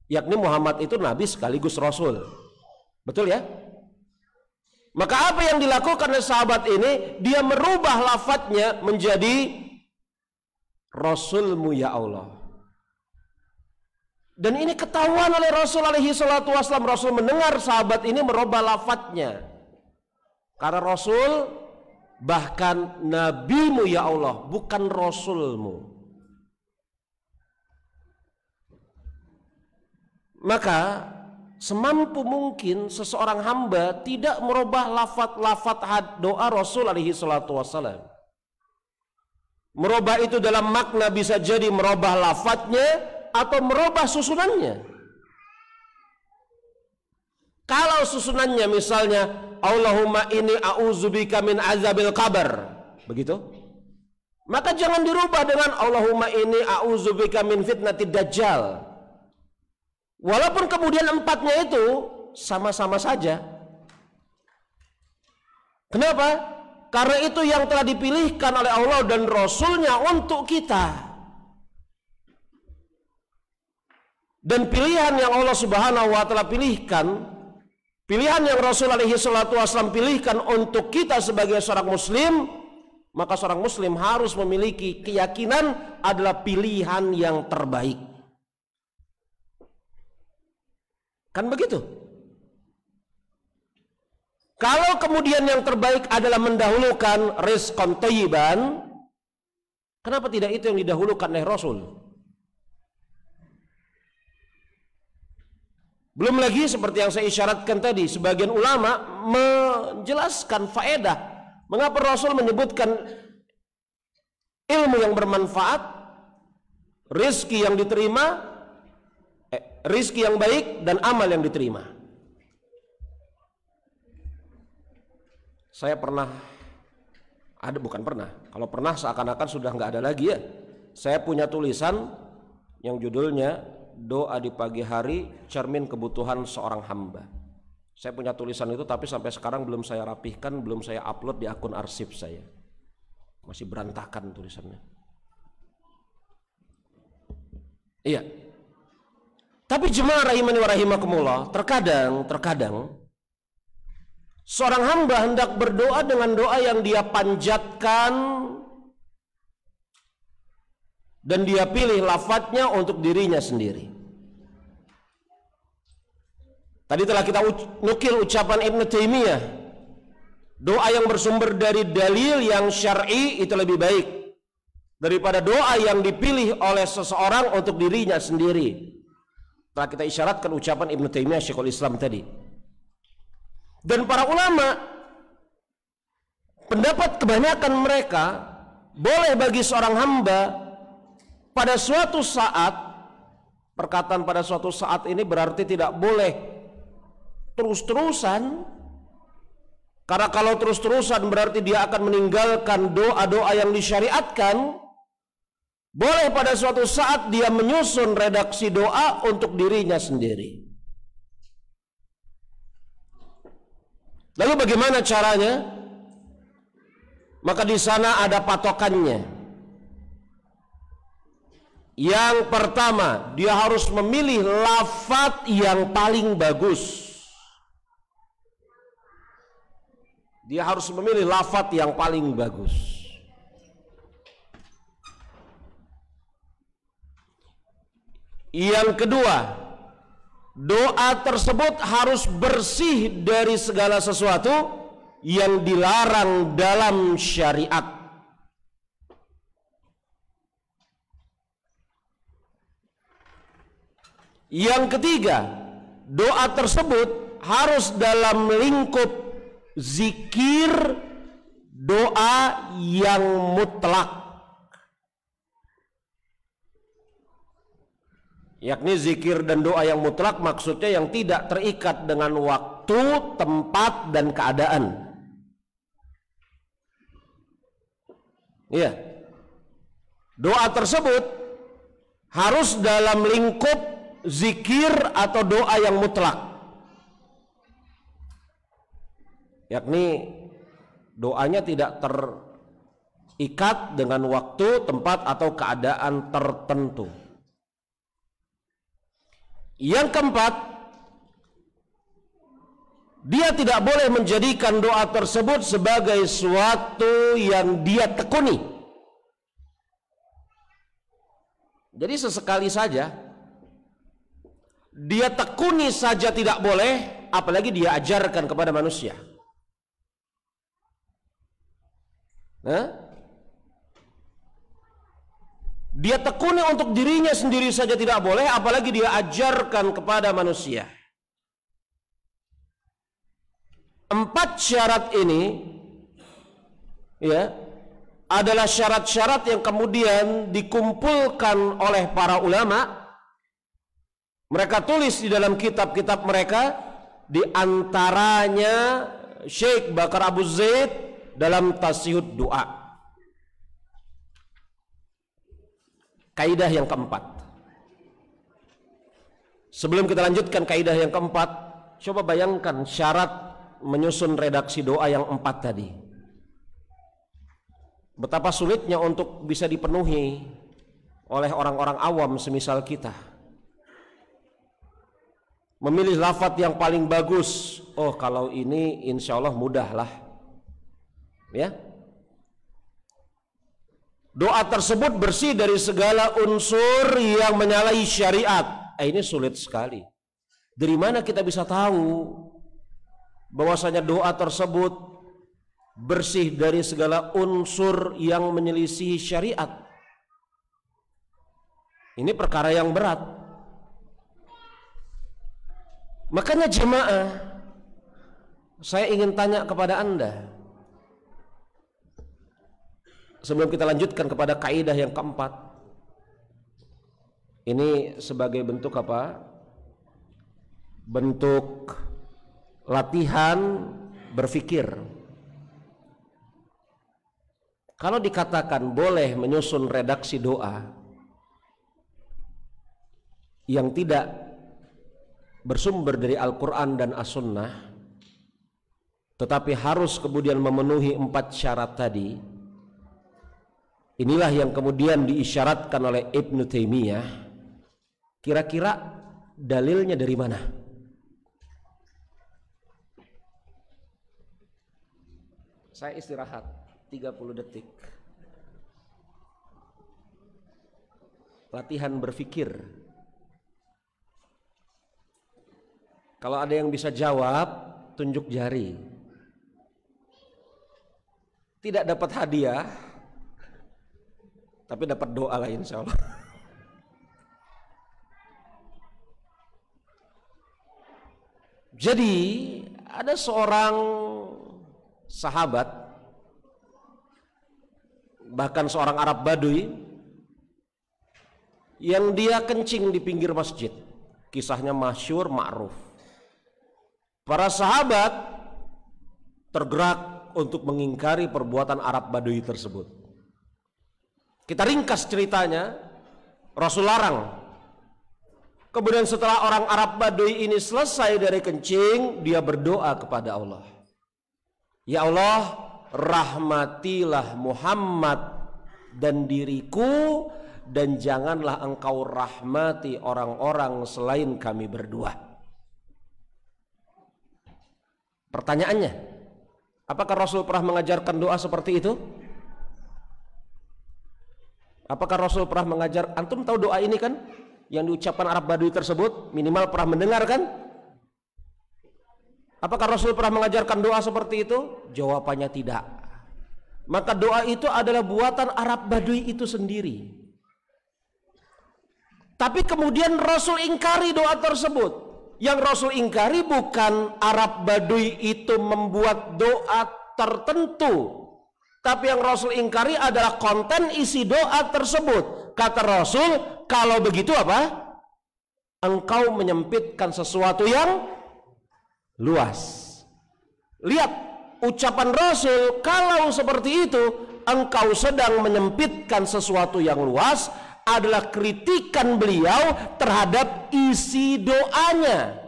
S2: yakni Muhammad itu Nabi sekaligus Rasul. Betul ya? Maka apa yang dilakukan oleh sahabat ini, dia merubah lafadznya menjadi Rasulmu ya Allah. Dan ini ketahuan oleh Rasul alaihi salatu wassalam. Rasul mendengar sahabat ini merubah lafadznya, karena Rasul bahkan nabimu ya Allah, bukan Rasulmu. Maka semampu mungkin seseorang hamba tidak merubah lafaz-lafaz doa Rasul alaihi salatu wassalam. Merubah itu dalam makna bisa jadi merubah lafadznya atau merubah susunannya. Kalau susunannya misalnya Allahumma inni a'udzubika min azabil qabr, begitu, maka jangan dirubah dengan Allahumma inni a'udzubika min fitnatid dajjal. Walaupun kemudian empatnya itu sama-sama saja. Kenapa? Karena itu yang telah dipilihkan oleh Allah dan Rasulnya untuk kita. Dan pilihan yang Allah subhanahu wa ta'ala pilihkan, pilihan yang Rasul alaihi salatu wassalam pilihkan untuk kita sebagai seorang muslim, maka seorang muslim harus memiliki keyakinan adalah pilihan yang terbaik. Kan begitu? Kalau kemudian yang terbaik adalah mendahulukan rizqan thayyiban, kenapa tidak itu yang didahulukan oleh Rasul? Belum lagi seperti yang saya isyaratkan tadi, sebagian ulama menjelaskan faedah mengapa Rasul menyebutkan ilmu yang bermanfaat, rizki yang diterima, rizki yang baik, dan amal yang diterima. Saya pernah, bukan pernah, kalau pernah seakan-akan sudah nggak ada lagi ya. Saya punya tulisan yang judulnya Doa di Pagi Hari, Cermin Kebutuhan Seorang Hamba. Saya punya tulisan itu, tapi sampai sekarang belum saya rapihkan, belum saya upload di akun arsip saya. Masih berantakan tulisannya. Iya. Tapi jemaah rahimani wa rahimakumullah, terkadang seorang hamba hendak berdoa dengan doa yang dia panjatkan dan dia pilih lafadznya untuk dirinya sendiri. Tadi telah kita nukil ucapan Ibnu Taimiyah, doa yang bersumber dari dalil yang syar'i itu lebih baik daripada doa yang dipilih oleh seseorang untuk dirinya sendiri. Telah kita isyaratkan ucapan Ibnu Taimiyah Syekhul Islam tadi. Dan para ulama, pendapat kebanyakan mereka, boleh bagi seorang hamba pada suatu saat, perkataan pada suatu saat ini berarti tidak boleh terus-terusan, karena kalau terus-terusan berarti dia akan meninggalkan doa-doa yang disyariatkan. Boleh pada suatu saat dia menyusun redaksi doa untuk dirinya sendiri. Lalu bagaimana caranya? Maka di sana ada patokannya. Yang pertama, dia harus memilih lafaz yang paling bagus. Dia harus memilih lafaz yang paling bagus. Yang kedua, doa tersebut harus bersih dari segala sesuatu yang dilarang dalam syariat. Yang ketiga, doa tersebut harus dalam lingkup zikir, doa yang mutlak. Yakni zikir dan doa yang mutlak maksudnya yang tidak terikat dengan waktu, tempat, dan keadaan. Iya. Doa tersebut harus dalam lingkup zikir atau doa yang mutlak. Yakni doanya tidak terikat dengan waktu, tempat, atau keadaan tertentu. Yang keempat, dia tidak boleh menjadikan doa tersebut sebagai suatu yang dia tekuni. Jadi sesekali saja, dia tekuni saja tidak boleh, apalagi dia ajarkan kepada manusia. Dia tekuni untuk dirinya sendiri saja tidak boleh, apalagi dia ajarkan kepada manusia. 4 syarat ini ya adalah syarat-syarat yang kemudian dikumpulkan oleh para ulama. Mereka tulis di dalam kitab-kitab mereka, di antaranya Syekh Bakar Abu Zaid dalam Tasihud Doa. Kaidah yang keempat. Sebelum kita lanjutkan kaidah yang keempat, coba bayangkan syarat menyusun redaksi doa yang 4 tadi. Betapa sulitnya untuk bisa dipenuhi oleh orang-orang awam semisal kita. Memilih lafaz yang paling bagus. Oh, kalau ini insya Allah mudah lah. Ya. Doa tersebut bersih dari segala unsur yang menyalahi syariat. Ini sulit sekali. Dari mana kita bisa tahu bahwasanya doa tersebut bersih dari segala unsur yang menyelisihi syariat? Ini perkara yang berat. Makanya jemaah, saya ingin tanya kepada Anda, sebelum kita lanjutkan kepada kaidah yang keempat, ini sebagai bentuk apa? Bentuk latihan berpikir. Kalau dikatakan boleh menyusun redaksi doa yang tidak bersumber dari Al-Quran dan As-Sunnah, tetapi harus kemudian memenuhi 4 syarat tadi, inilah yang kemudian diisyaratkan oleh Ibnu Taimiyah. Kira-kira dalilnya dari mana? Saya istirahat 30 detik. Latihan berpikir. Kalau ada yang bisa jawab, tunjuk jari. Tidak dapat hadiah, tapi dapat doa lah insya Allah. Jadi ada seorang sahabat, bahkan seorang Arab Baduy, yang dia kencing di pinggir masjid. Kisahnya masyhur, ma'ruf. Para sahabat tergerak untuk mengingkari perbuatan Arab Baduy tersebut. Kita ringkas ceritanya, Rasul larang. Kemudian setelah orang Arab Baduy ini selesai dari kencing, dia berdoa kepada Allah. Ya Allah, rahmatilah Muhammad dan diriku, dan janganlah engkau rahmati orang-orang selain kami berdua. Pertanyaannya, apakah Rasul pernah mengajarkan doa seperti itu? Apakah Rasul pernah mengajar? Antum tahu doa ini kan? Yang diucapkan Arab Baduy tersebut, minimal pernah mendengar kan? Apakah Rasul pernah mengajarkan doa seperti itu? Jawabannya tidak. Maka doa itu adalah buatan Arab Baduy itu sendiri. Tapi kemudian Rasul ingkari doa tersebut. Yang Rasul ingkari bukan Arab Baduy itu membuat doa tertentu, tapi yang Rasul ingkari adalah konten isi doa tersebut. Kata Rasul, kalau begitu apa? Engkau menyempitkan sesuatu yang luas. Lihat ucapan Rasul, kalau seperti itu engkau sedang menyempitkan sesuatu yang luas, adalah kritikan beliau terhadap isi doanya,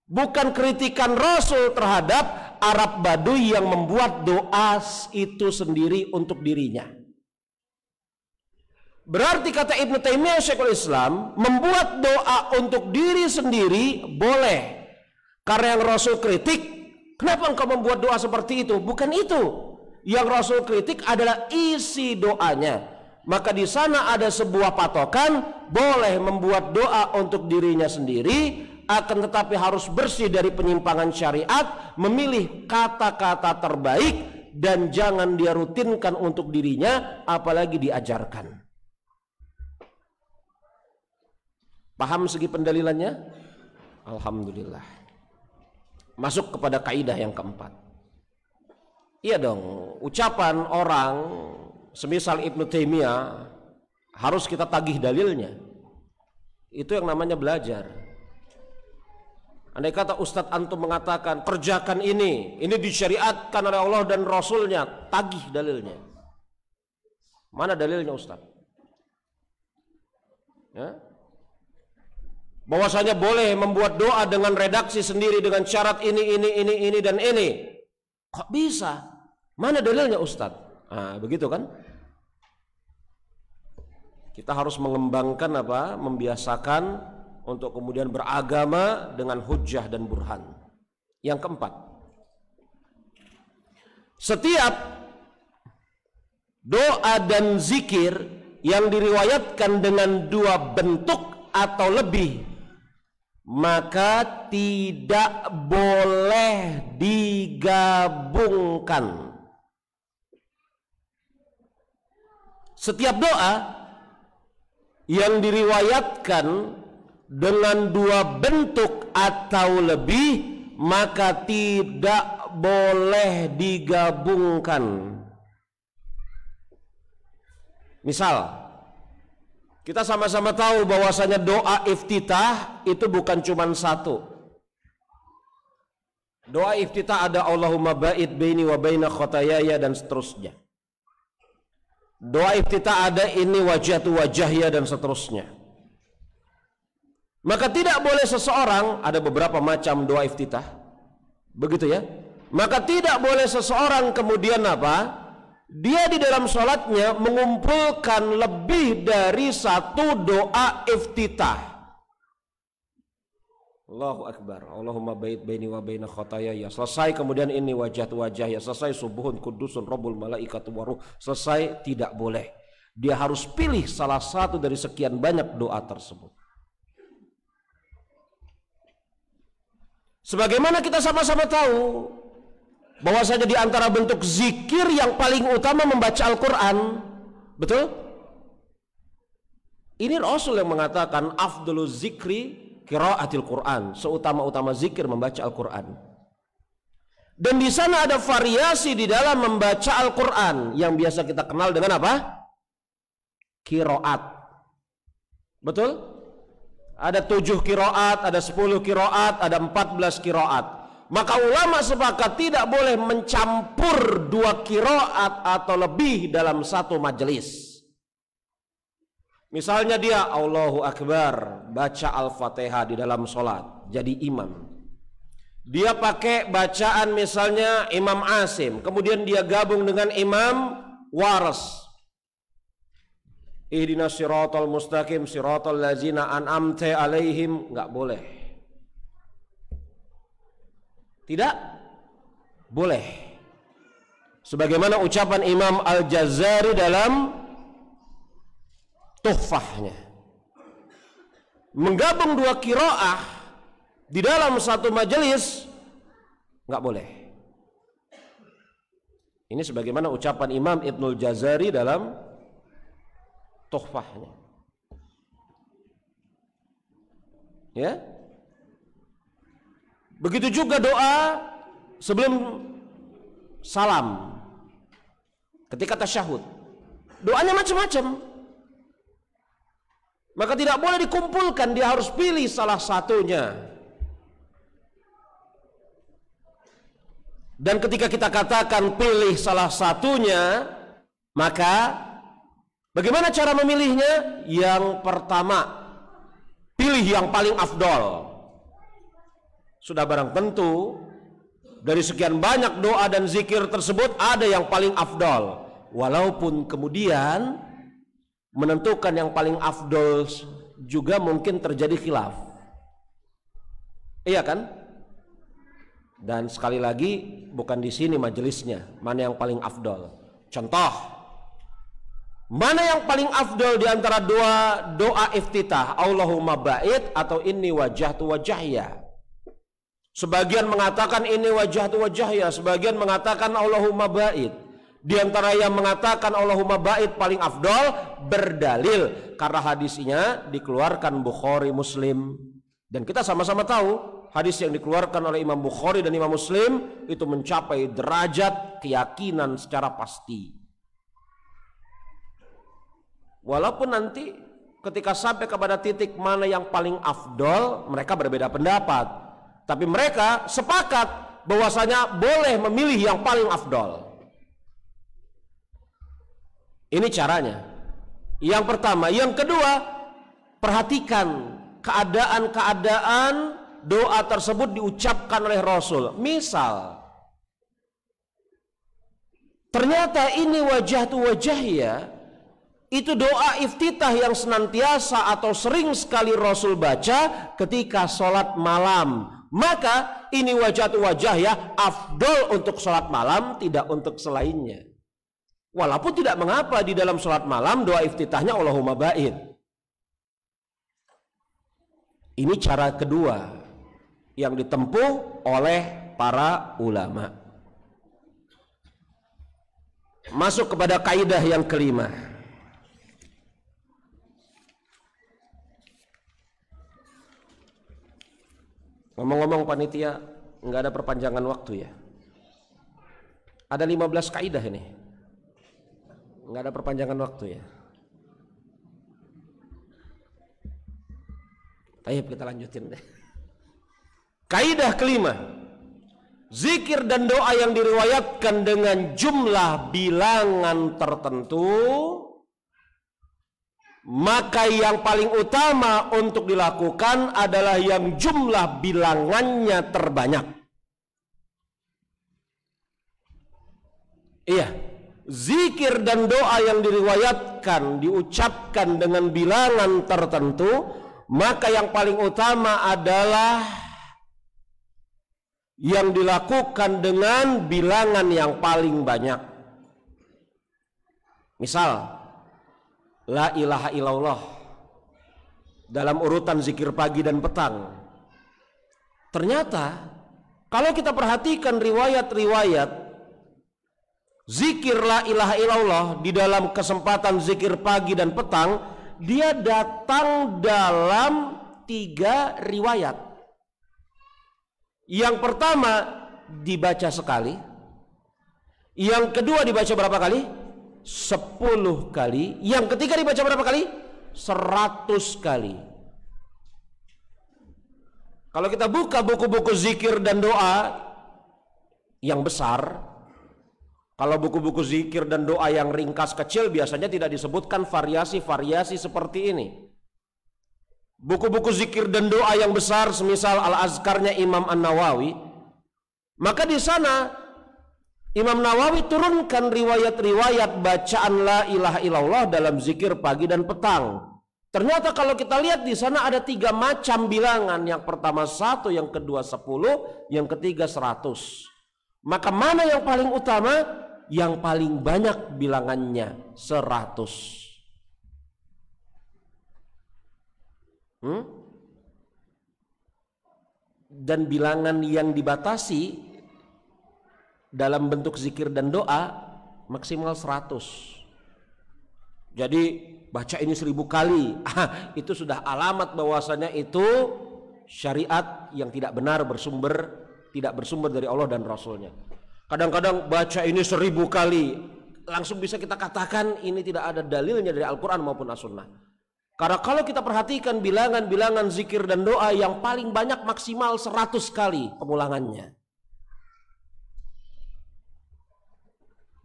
S2: bukan kritikan Rasul terhadap Arab Baduy yang membuat doa itu sendiri untuk dirinya. Berarti kata Ibnu Taimiyah Syekhul Islam, membuat doa untuk diri sendiri boleh. Karena yang Rasul kritik, kenapa engkau membuat doa seperti itu? Bukan itu. Yang Rasul kritik adalah isi doanya. Maka di sana ada sebuah patokan, boleh membuat doa untuk dirinya sendiri, akan tetapi harus bersih dari penyimpangan syariat, memilih kata-kata terbaik, dan jangan dia rutinkan untuk dirinya, apalagi diajarkan. Paham segi pendalilannya? Alhamdulillah. Masuk kepada kaidah yang keempat. Iya dong, ucapan orang semisal Ibnu Taimiyah harus kita tagih dalilnya. Itu yang namanya belajar. Andai kata Ustadz antum mengatakan kerjakan ini disyariatkan oleh Allah dan Rasulnya, tagih dalilnya. Mana dalilnya Ustadz? Ya? Bahwasanya boleh membuat doa dengan redaksi sendiri dengan syarat ini dan ini. Kok bisa? Mana dalilnya Ustadz? Nah, begitu kan? Kita harus mengembangkan apa? Membiasakan untuk kemudian beragama dengan hujjah dan burhan. Yang keempat, setiap doa dan zikir yang diriwayatkan dengan dua bentuk atau lebih, maka tidak boleh digabungkan. Setiap doa yang diriwayatkan dengan dua bentuk atau lebih, maka tidak boleh digabungkan. Misal, kita sama-sama tahu bahwasanya doa iftitah itu bukan cuma satu. Doa iftitah ada Allahumma ba'id baini wa baina khotaayaya dan seterusnya. Doa iftitah ada ini wajhatu wajhaya dan seterusnya. Maka tidak boleh seseorang, ada beberapa macam doa iftitah, begitu ya. Maka tidak boleh seseorang kemudian apa? Dia di dalam sholatnya mengumpulkan lebih dari satu doa iftitah. Allahu Akbar, Allahumma ba'id baini wa baina khotaayaya. Selesai kemudian ini wajhatu wajhaya. Selesai subuhun kudusun rabbul malaikatu waruh. Selesai, tidak boleh. Dia harus pilih salah satu dari sekian banyak doa tersebut. Sebagaimana kita sama-sama tahu bahwasanya di antara bentuk zikir yang paling utama membaca Al-Quran, betul? Ini Rasul yang mengatakan afdhalu zikri qiraatil Quran, seutama-utama zikir membaca Al-Quran. Dan di sana ada variasi di dalam membaca Al-Quran yang biasa kita kenal dengan apa? Qiraat. Betul? Ada 7 qiraat, ada 10 qiraat, ada 14 qiraat. Maka ulama sepakat tidak boleh mencampur dua qiraat atau lebih dalam satu majelis. Misalnya dia Allahu Akbar, baca Al-Fatihah di dalam sholat, jadi imam. Dia pakai bacaan misalnya Imam Asim, kemudian dia gabung dengan Imam Waras. Ihdinas siratal mustaqim, siratal ladzina an'amta alaihim. Nggak boleh. Tidak boleh. Sebagaimana ucapan Imam Al-Jazari dalam Tuhfahnya, menggabung dua qiraah di dalam satu majelis nggak boleh. Ini sebagaimana ucapan Imam Ibnul Jazari dalam Tuhfahnya. Ya. Begitu juga doa sebelum salam, ketika tasyahud, doanya macam-macam. Maka tidak boleh dikumpulkan, dia harus pilih salah satunya. Dan ketika kita katakan pilih salah satunya, maka bagaimana cara memilihnya? Yang pertama, pilih yang paling afdol. Sudah barang tentu dari sekian banyak doa dan zikir tersebut ada yang paling afdol. Walaupun kemudian menentukan yang paling afdol juga mungkin terjadi khilaf. Iya kan? Dan sekali lagi bukan di sini majelisnya mana yang paling afdol. Contoh, mana yang paling afdol di antara dua doa iftitah, Allahumma ba'id atau inni wajjahtu wajhaya? Sebagian mengatakan inni wajjahtu wajhaya, sebagian mengatakan Allahumma ba'id. Di antara yang mengatakan Allahumma ba'id paling afdol berdalil karena hadisnya dikeluarkan Bukhari Muslim, dan kita sama-sama tahu hadis yang dikeluarkan oleh Imam Bukhari dan Imam Muslim itu mencapai derajat keyakinan secara pasti. Walaupun nanti ketika sampai kepada titik mana yang paling afdol mereka berbeda pendapat, tapi mereka sepakat bahwasanya boleh memilih yang paling afdol. Ini caranya. Yang pertama. Yang kedua, perhatikan keadaan-keadaan doa tersebut diucapkan oleh Rasul. Misal, ternyata ini wajjahtu wajhaya, itu doa iftitah yang senantiasa atau sering sekali Rasul baca ketika sholat malam. Maka ini wajjahtu wajhaya afdol untuk sholat malam, tidak untuk selainnya. Walaupun tidak mengapa di dalam sholat malam doa iftitahnya Allahumma ba'id. Ini cara kedua yang ditempuh oleh para ulama. Masuk kepada kaidah yang kelima. Ngomong-ngomong panitia, nggak ada perpanjangan waktu ya. Ada 15 kaidah ini. Nggak ada perpanjangan waktu ya. Ayo kita lanjutin deh. Kaidah kelima, zikir dan doa yang diriwayatkan dengan jumlah bilangan tertentu, maka yang paling utama untuk dilakukan adalah yang jumlah bilangannya terbanyak. Iya, zikir dan doa yang diriwayatkan diucapkan dengan bilangan tertentu, maka yang paling utama adalah yang dilakukan dengan bilangan yang paling banyak. Misal, la ilaha illallah dalam urutan zikir pagi dan petang. Ternyata kalau kita perhatikan riwayat-riwayat zikir la ilaha illallah di dalam kesempatan zikir pagi dan petang, dia datang dalam 3 riwayat. Yang pertama dibaca sekali, yang kedua dibaca berapa kali? 10 kali. Yang ketiga dibaca berapa kali? 100 kali. Kalau kita buka buku-buku zikir dan doa yang besar, kalau buku-buku zikir dan doa yang ringkas kecil biasanya tidak disebutkan variasi-variasi seperti ini. Buku-buku zikir dan doa yang besar semisal Al-Azkarnya Imam An-Nawawi, maka di sana Imam Nawawi turunkan riwayat-riwayat bacaan la ilaha illallah dalam zikir pagi dan petang. Ternyata kalau kita lihat di sana ada 3 macam bilangan. Yang pertama 1, yang kedua 10, yang ketiga 100. Maka mana yang paling utama? Yang paling banyak bilangannya 100. Dan bilangan yang dibatasi dalam bentuk zikir dan doa maksimal 100. Jadi baca ini 1000 kali, itu sudah alamat bahwasanya itu syariat yang tidak benar, tidak bersumber dari Allah dan Rasulnya. Kadang-kadang baca ini 1000 kali, langsung bisa kita katakan ini tidak ada dalilnya dari Al-Quran maupun As-Sunnah. Karena kalau kita perhatikan bilangan-bilangan zikir dan doa yang paling banyak maksimal 100 kali pengulangannya.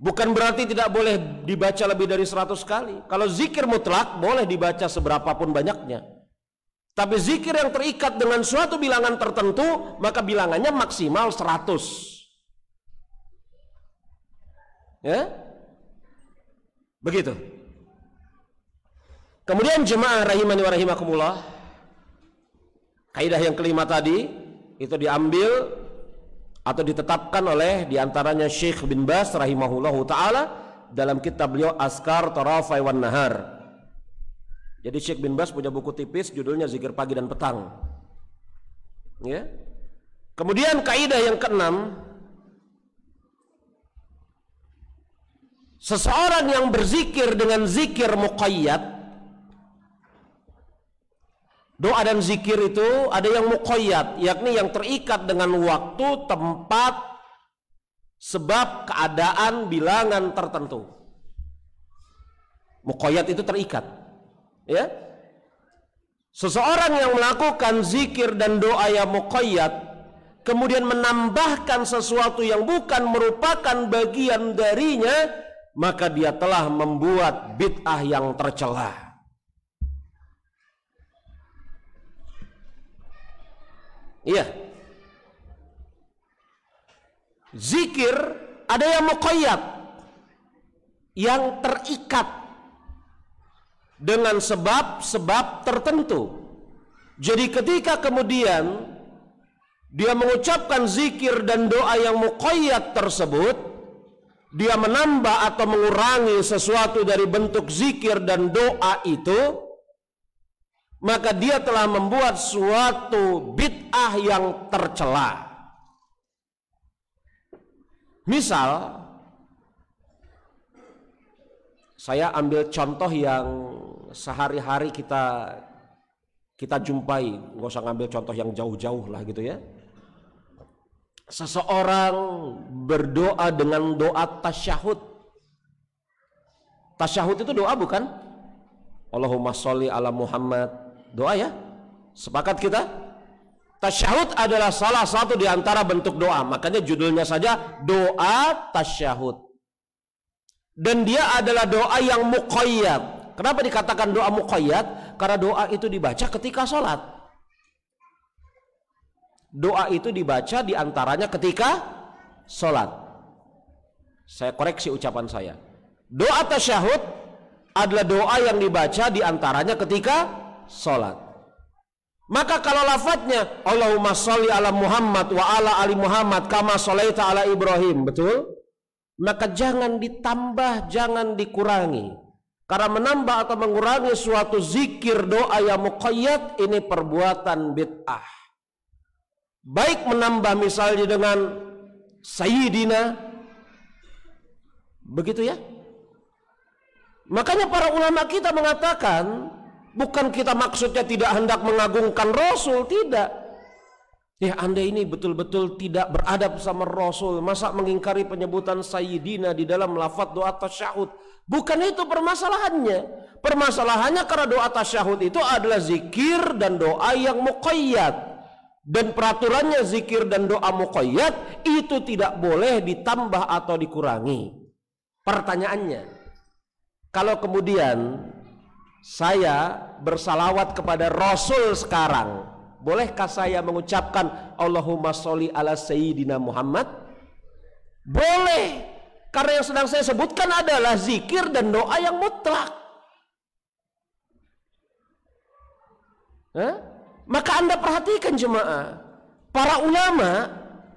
S2: Bukan berarti tidak boleh dibaca lebih dari 100 kali. Kalau zikir mutlak boleh dibaca seberapapun banyaknya. Tapi zikir yang terikat dengan suatu bilangan tertentu, maka bilangannya maksimal 100. Ya? Begitu. Kemudian jemaah rahimani wa rahimakumullah, kaidah yang kelima tadi itu diambil atau ditetapkan oleh diantaranya Syekh bin Baz rahimahullahu ta'ala dalam kitab beliau Azkar Tarafai wan Nahar. Jadi Syekh bin Baz punya buku tipis judulnya Zikir Pagi dan Petang, ya. Kemudian kaidah yang keenam, seseorang yang berzikir dengan zikir muqayyad, doa dan zikir itu ada yang muqayyad, yakni yang terikat dengan waktu, tempat, sebab, keadaan, bilangan tertentu. Muqayyad itu terikat, ya. Seseorang yang melakukan zikir dan doa yang muqayyad kemudian menambahkan sesuatu yang bukan merupakan bagian darinya, maka dia telah membuat bid'ah yang tercela. Iya. Zikir ada yang muqayyad, yang terikat dengan sebab-sebab tertentu. Jadi ketika kemudian dia mengucapkan zikir dan doa yang muqayyad tersebut, dia menambah atau mengurangi sesuatu dari bentuk zikir dan doa itu, maka dia telah membuat suatu bid'ah yang tercela. Misal, saya ambil contoh yang sehari-hari kita jumpai, nggak usah ngambil contoh yang jauh-jauh lah gitu ya. Seseorang berdoa dengan doa tasyahud. Tasyahud itu doa bukan? Allahumma sholli ala Muhammad. Doa ya, sepakat kita? Tasyahud adalah salah satu di antara bentuk doa, makanya judulnya saja doa tasyahud. Dan dia adalah doa yang muqayyad. Kenapa dikatakan doa muqayyad? Karena doa itu dibaca ketika sholat. Doa itu dibaca di antaranya ketika sholat. Saya koreksi ucapan saya. Doa tasyahud adalah doa yang dibaca di antaranya ketika sholat. Maka kalau lafadznya Allahumma sholli ala Muhammad wa ala ali Muhammad kama sholaita ala Ibrahim, betul? Maka jangan ditambah, jangan dikurangi. Karena menambah atau mengurangi suatu zikir doa yang muqayyad ini perbuatan bid'ah. Baik menambah misalnya dengan Sayyidina, begitu ya. Makanya para ulama kita mengatakan, bukan kita maksudnya tidak hendak mengagungkan Rasul, tidak. Ya, Anda ini betul-betul tidak beradab sama Rasul. Masa mengingkari penyebutan Sayyidina di dalam lafaz doa tasyahud? Bukan itu permasalahannya. Permasalahannya karena doa tasyahud itu adalah zikir dan doa yang muqayyad. dan peraturannya zikir dan doa muqayyad itu tidak boleh ditambah atau dikurangi. Pertanyaannya, kalau kemudian saya bersalawat kepada Rasul sekarang, bolehkah saya mengucapkan Allahumma sholli ala Sayyidina Muhammad? Boleh, karena yang sedang saya sebutkan adalah zikir dan doa yang mutlak. Maka Anda perhatikan jemaah, para ulama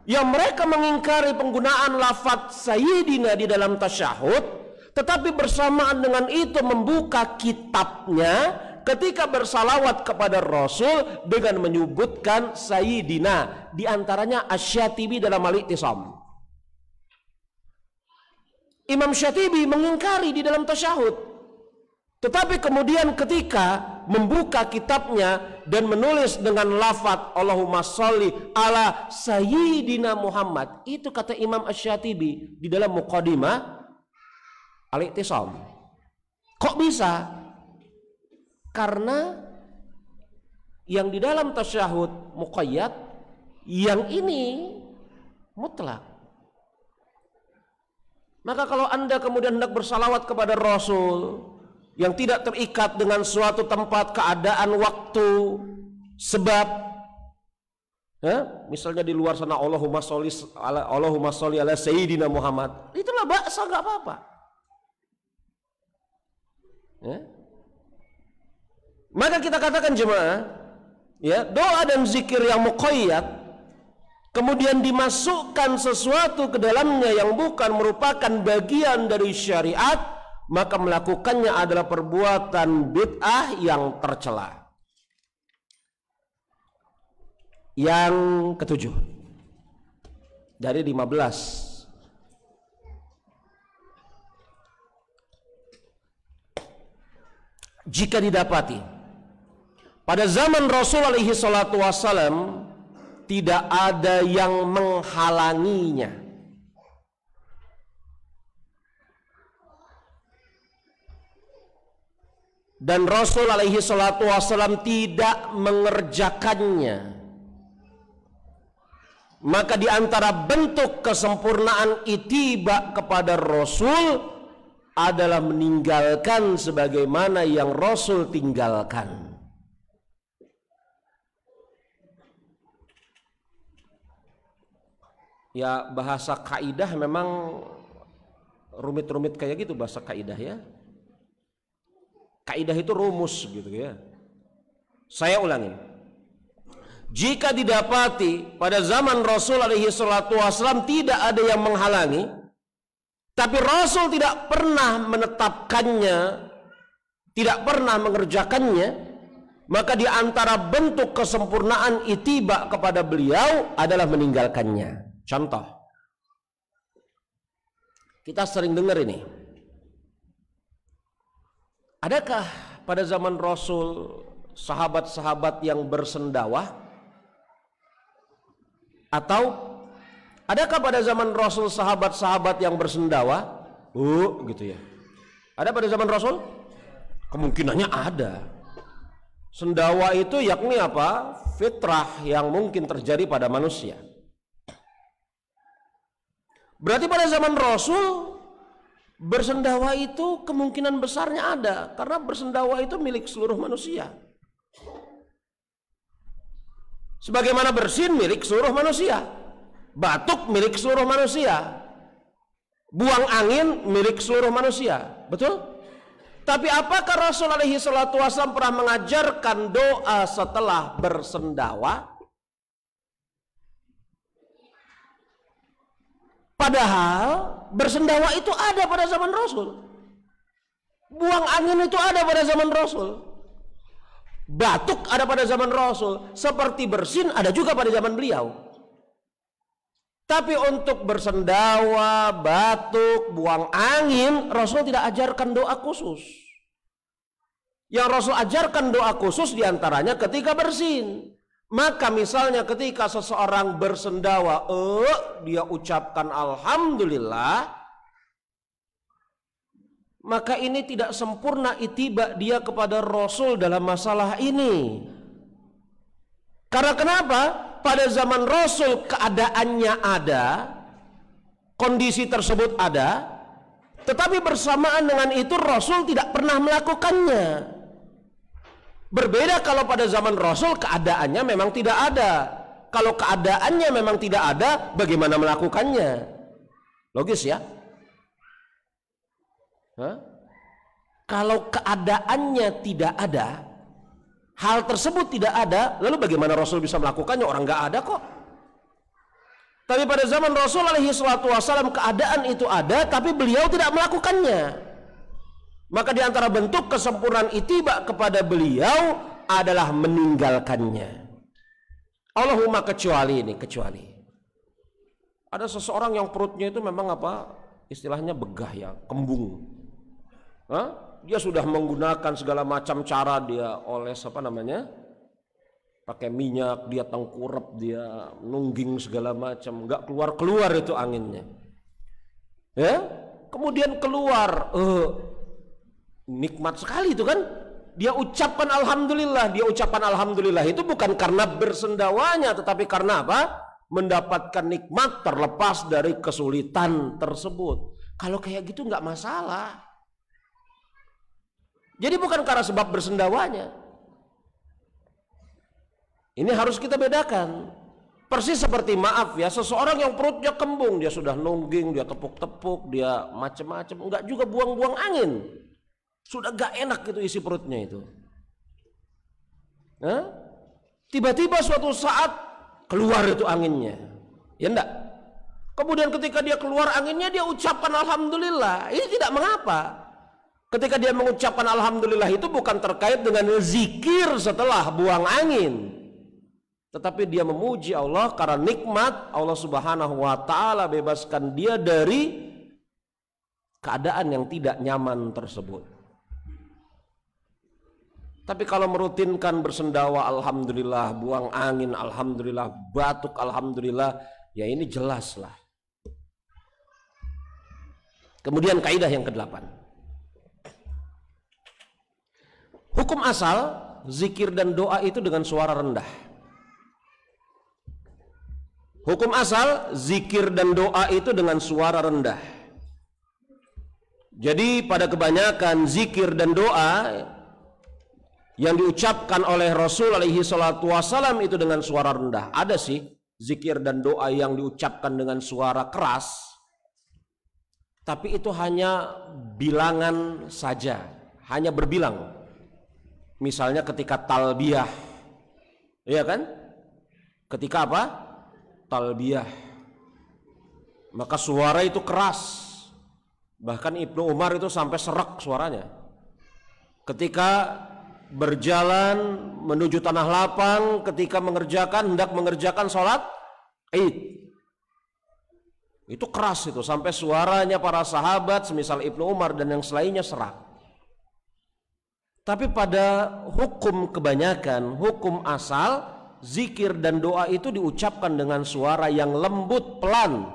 S2: yang mereka mengingkari penggunaan lafadz Sayyidina di dalam tasyahud, tetapi bersamaan dengan itu membuka kitabnya ketika bersalawat kepada Rasul dengan menyebutkan Sayyidina, di antaranya Asy-Syatibi dalam Al-I'tisam. Imam Syatibi mengingkari di dalam tasyahud, tetapi kemudian ketika membuka kitabnya dan menulis dengan lafadz Allahumma sholli ala Sayyidina Muhammad, itu kata Imam Asy-Syatibi di dalam Muqaddimah Al-I'tisam. Kok bisa? Karena yang di dalam tasyahud muqayyad, yang ini mutlak. Maka kalau Anda kemudian hendak bersalawat kepada Rasul yang tidak terikat dengan suatu tempat, keadaan, waktu, sebab, misalnya di luar sana Allahumma sholli ala Sayyidina Muhammad, itulah baksa, nggak apa-apa. Maka kita katakan jemaah, doa dan zikir yang muqayyad kemudian dimasukkan sesuatu ke dalamnya yang bukan merupakan bagian dari syariat, maka melakukannya adalah perbuatan bid'ah yang tercela. Yang ketujuh dari 15, jika didapati pada zaman Rasul alaihi salatu wassalam tidak ada yang menghalanginya, dan Rasul alaihi salatu wassalam tidak mengerjakannya, maka di antara bentuk kesempurnaan ittiba kepada Rasul adalah meninggalkan sebagaimana yang Rasul tinggalkan. Ya, bahasa kaidah memang rumit-rumit kayak gitu bahasa kaidah ya. Kaidah itu rumus gitu ya. Saya ulangi. Jika didapati pada zaman Rasul alaihi salatu wasallam tidak ada yang menghalangi, tapi Rasul tidak pernah menetapkannya, tidak pernah mengerjakannya, maka di antara bentuk kesempurnaan ittiba kepada beliau adalah meninggalkannya. Contoh, kita sering dengar ini. Adakah pada zaman Rasul sahabat-sahabat yang bersendawah? Atau adakah pada zaman Rasul sahabat-sahabat yang bersendawa? Gitu ya. Ada pada zaman Rasul? Kemungkinannya ada. Sendawa itu yakni apa? Fitrah yang mungkin terjadi pada manusia. Berarti pada zaman Rasul bersendawa itu kemungkinan besarnya ada, karena bersendawa itu milik seluruh manusia. Sebagaimana bersin milik seluruh manusia, batuk milik seluruh manusia, buang angin milik seluruh manusia, betul? Tapi apakah Rasul alaihi salatu wasallam pernah mengajarkan doa setelah bersendawa? Padahal bersendawa itu ada pada zaman Rasul, buang angin itu ada pada zaman Rasul, batuk ada pada zaman Rasul, seperti bersin ada juga pada zaman beliau. Tapi untuk bersendawa, batuk, buang angin, Rasul tidak ajarkan doa khusus. Yang Rasul ajarkan doa khusus diantaranya ketika bersin. Maka misalnya ketika seseorang bersendawa, dia ucapkan Alhamdulillah, maka ini tidak sempurna ittiba dia kepada Rasul dalam masalah ini. Karena kenapa? pada zaman Rasul keadaannya ada, kondisi tersebut ada, tetapi bersamaan dengan itu Rasul tidak pernah melakukannya. Berbeda kalau pada zaman Rasul keadaannya memang tidak ada. Kalau keadaannya memang tidak ada, bagaimana melakukannya? Logis ya? Hah? Kalau keadaannya tidak ada, hal tersebut tidak ada, lalu bagaimana Rasul bisa melakukannya? Orang nggak ada kok. Tapi pada zaman Rasul alaihi salatu wassalam keadaan itu ada, tapi beliau tidak melakukannya. Maka di antara bentuk kesempurnaan ittiba kepada beliau adalah meninggalkannya. Allahumma kecuali ada seseorang yang perutnya itu memang apa? Istilahnya begah ya, kembung. Hah? Dia sudah menggunakan segala macam cara, dia oles apa namanya? Pakai minyak, dia tengkurap, dia nungging segala macam, nggak keluar itu anginnya. Ya? Kemudian keluar, nikmat sekali itu kan. Dia ucapkan alhamdulillah itu bukan karena bersendawanya, tetapi karena apa? Mendapatkan nikmat terlepas dari kesulitan tersebut. Kalau kayak gitu nggak masalah. Jadi bukan karena sebab bersendawanya. Ini harus kita bedakan. Persis seperti maaf ya, seseorang yang perutnya kembung, dia sudah nungging, dia tepuk-tepuk, dia macam-macam, enggak juga buang-buang angin. Sudah gak enak gitu isi perutnya itu. Tiba-tiba suatu saat keluar itu anginnya. Ya enggak? Kemudian ketika dia keluar anginnya, dia ucapkan alhamdulillah. Ini tidak mengapa. Ketika dia mengucapkan alhamdulillah itu bukan terkait dengan zikir setelah buang angin, tetapi dia memuji Allah karena nikmat Allah Subhanahu wa taala bebaskan dia dari keadaan yang tidak nyaman tersebut. Tapi kalau merutinkan bersendawa alhamdulillah, buang angin alhamdulillah, batuk alhamdulillah, ya ini jelas lah. Kemudian kaidah yang ke-8. Hukum asal zikir dan doa itu dengan suara rendah. Hukum asal zikir dan doa itu dengan suara rendah. Jadi pada kebanyakan zikir dan doa yang diucapkan oleh Rasul alaihi salatu wassalam itu dengan suara rendah. Ada sih zikir dan doa yang diucapkan dengan suara keras, tapi itu hanya bilangan saja, hanya berbilang. Misalnya ketika talbiyah, iya kan? Ketika apa? Talbiyah, maka suara itu keras. Bahkan Ibnu Umar itu sampai serak suaranya. Ketika berjalan menuju tanah lapang, ketika hendak mengerjakan sholat Id, itu keras itu, sampai suaranya para sahabat semisal Ibnu Umar dan yang selainnya serak. Tapi pada hukum kebanyakan, hukum asal, zikir dan doa itu diucapkan dengan suara yang lembut, pelan.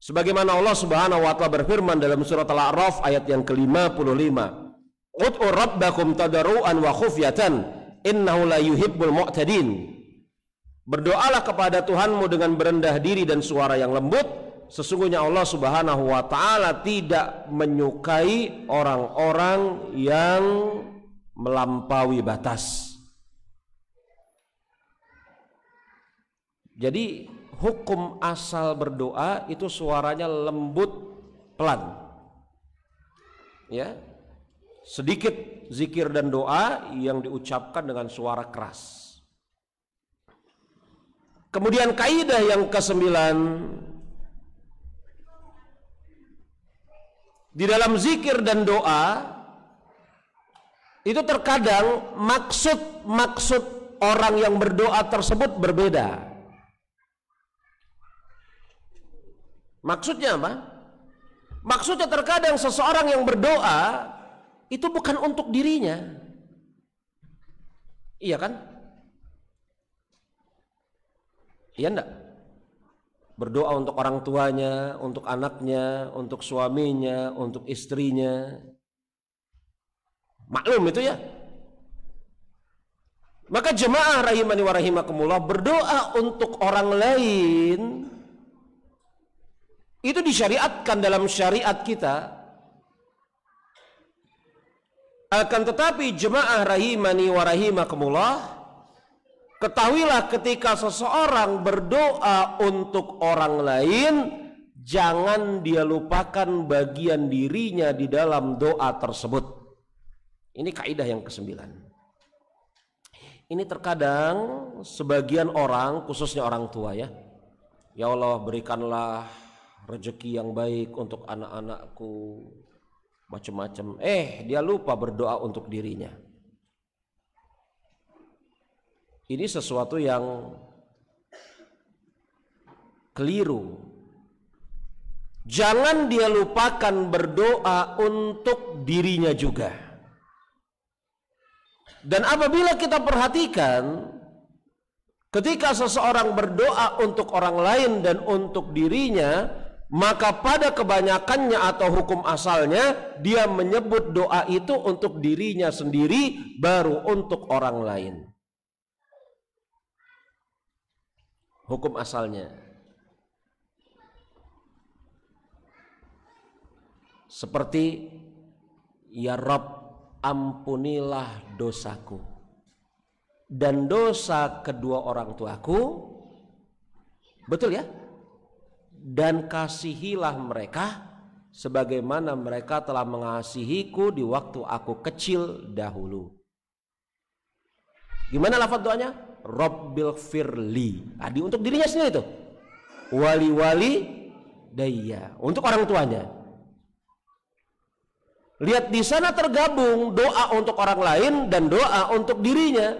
S2: Sebagaimana Allah Subhanahu wa taala berfirman dalam surat Al-A'raf ayat yang ke-55. Ud'u rabbakum tadarruan wa khufyatan innahu la yuhibbul mu'tadin. Berdoalah kepada Tuhanmu dengan berendah diri dan suara yang lembut. Sesungguhnya Allah Subhanahu wa taala tidak menyukai orang-orang yang melampaui batas. Jadi hukum asal berdoa itu suaranya lembut, pelan. Ya. Sedikit zikir dan doa yang diucapkan dengan suara keras. Kemudian kaidah yang ke-9, di dalam zikir dan doa itu terkadang maksud orang yang berdoa tersebut berbeda. Maksudnya apa? Maksudnya terkadang seseorang yang berdoa itu bukan untuk dirinya. Iya kan? Iya enggak? Berdoa untuk orang tuanya, untuk anaknya, untuk suaminya, untuk istrinya. Maklum itu ya. Maka jemaah rahimani wa rahimakumullah, berdoa untuk orang lain itu disyariatkan dalam syariat kita. Akan tetapi jemaah rahimani wa rahimakumullah, ketahuilah ketika seseorang berdoa untuk orang lain, jangan dia lupakan bagian dirinya di dalam doa tersebut. Ini kaidah yang ke-9. Ini terkadang sebagian orang, khususnya orang tua ya, ya Allah berikanlah rezeki yang baik untuk anak-anakku, macam-macam. Dia lupa berdoa untuk dirinya. Ini sesuatu yang keliru. Jangan dia lupakan berdoa untuk dirinya juga. Dan apabila kita perhatikan, ketika seseorang berdoa untuk orang lain dan untuk dirinya, maka pada kebanyakannya atau hukum asalnya dia menyebut doa itu untuk dirinya sendiri, baru untuk orang lain. Hukum asalnya seperti, ya Rabb, ampunilah dosaku dan dosa kedua orang tuaku, betul ya, dan kasihilah mereka sebagaimana mereka telah mengasihiku di waktu aku kecil dahulu. Gimana lafaz doanya? Rabbil firli. Untuk dirinya sendiri itu. Wali daya, untuk orang tuanya. Lihat di sana tergabung doa untuk orang lain dan doa untuk dirinya.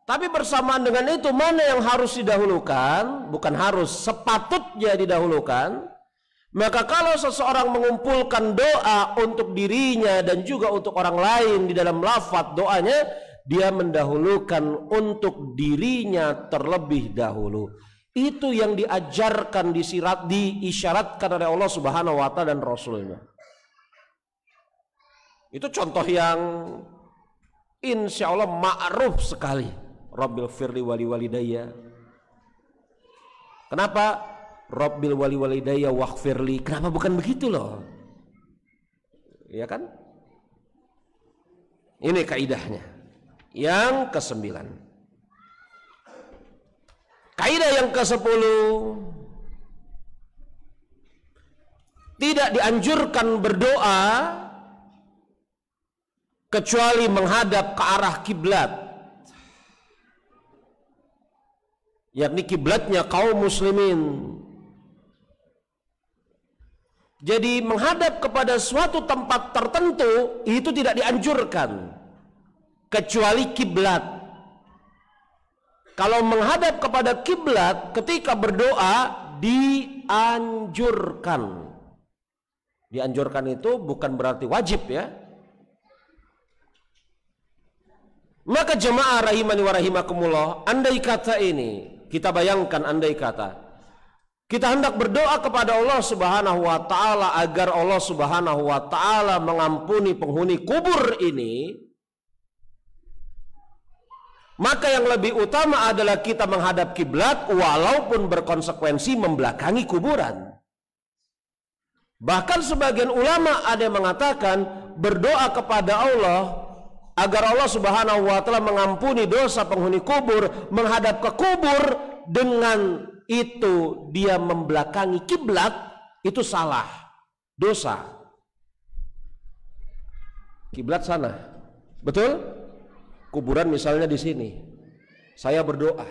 S2: Tapi bersamaan dengan itu, mana yang harus didahulukan? Bukan harus, sepatutnya didahulukan. Maka kalau seseorang mengumpulkan doa untuk dirinya dan juga untuk orang lain di dalam lafaz doanya, dia mendahulukan untuk dirinya terlebih dahulu. Itu yang diajarkan, diisyaratkan oleh Allah Subhanahu wa Ta'ala dan Rasulnya. Itu contoh yang insya Allah ma'ruf sekali. Rabbil firli wali walidayya. Kenapa Rabbil wali walidayya waghfirli? Kenapa bukan begitu loh? Ya kan? Ini kaidahnya. Yang ke-9. Kaidah yang ke-10, tidak dianjurkan berdoa kecuali menghadap ke arah kiblat, yakni kiblatnya kaum muslimin. Jadi menghadap kepada suatu tempat tertentu itu tidak dianjurkan kecuali kiblat. Kalau menghadap kepada kiblat ketika berdoa dianjurkan. Dianjurkan itu bukan berarti wajib ya. Maka jemaah rahimani wa rahimakumullah, andai kata ini, kita bayangkan andai kata kita hendak berdoa kepada Allah Subhanahu wa Ta'ala agar Allah Subhanahu wa Ta'ala mengampuni penghuni kubur ini, maka yang lebih utama adalah kita menghadap kiblat walaupun berkonsekuensi membelakangi kuburan. Bahkan sebagian ulama ada yang mengatakan berdoa kepada Allah agar Allah Subhanahu wa Ta'ala mengampuni dosa penghuni kubur, menghadap ke kubur, dengan itu dia membelakangi kiblat, itu salah, dosa. Kiblat sana, betul? Kuburan misalnya di sini, saya berdoa,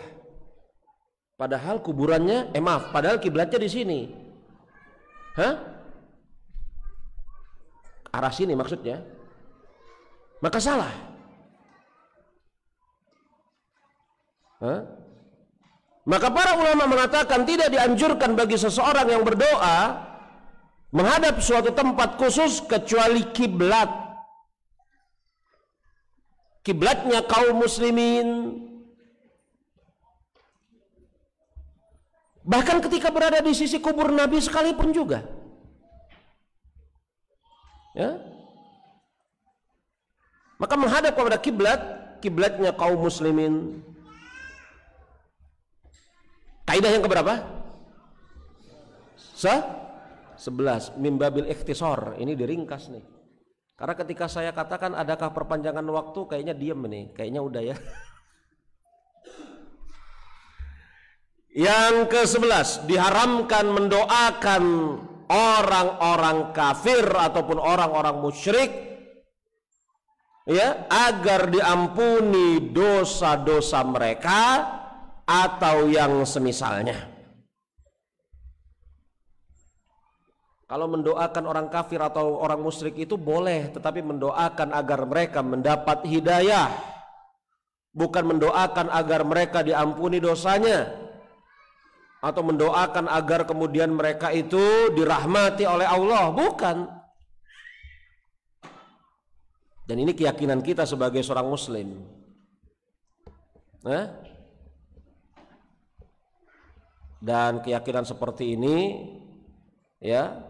S2: padahal kuburannya, padahal kiblatnya di sini, arah sini maksudnya, maka salah. Maka para ulama mengatakan tidak dianjurkan bagi seseorang yang berdoa menghadap suatu tempat khusus kecuali kiblat. Kiblatnya kaum muslimin. Bahkan ketika berada di sisi kubur Nabi sekalipun juga. Ya. maka menghadap kepada kiblatnya kaum muslimin. Kaidah yang keberapa? 11. Mimbabil ikhtisar. Ini diringkas nih. Karena ketika saya katakan adakah perpanjangan waktu, kayaknya diam nih. Kayaknya udah ya. Yang ke-11, diharamkan mendoakan orang-orang kafir ataupun orang-orang musyrik ya, agar diampuni dosa-dosa mereka atau yang semisalnya. Kalau mendoakan orang kafir atau orang musyrik itu boleh, tetapi mendoakan agar mereka mendapat hidayah, bukan mendoakan agar mereka diampuni dosanya, atau mendoakan agar kemudian mereka itu dirahmati oleh Allah, bukan. Dan ini keyakinan kita sebagai seorang muslim. Dan keyakinan seperti ini ya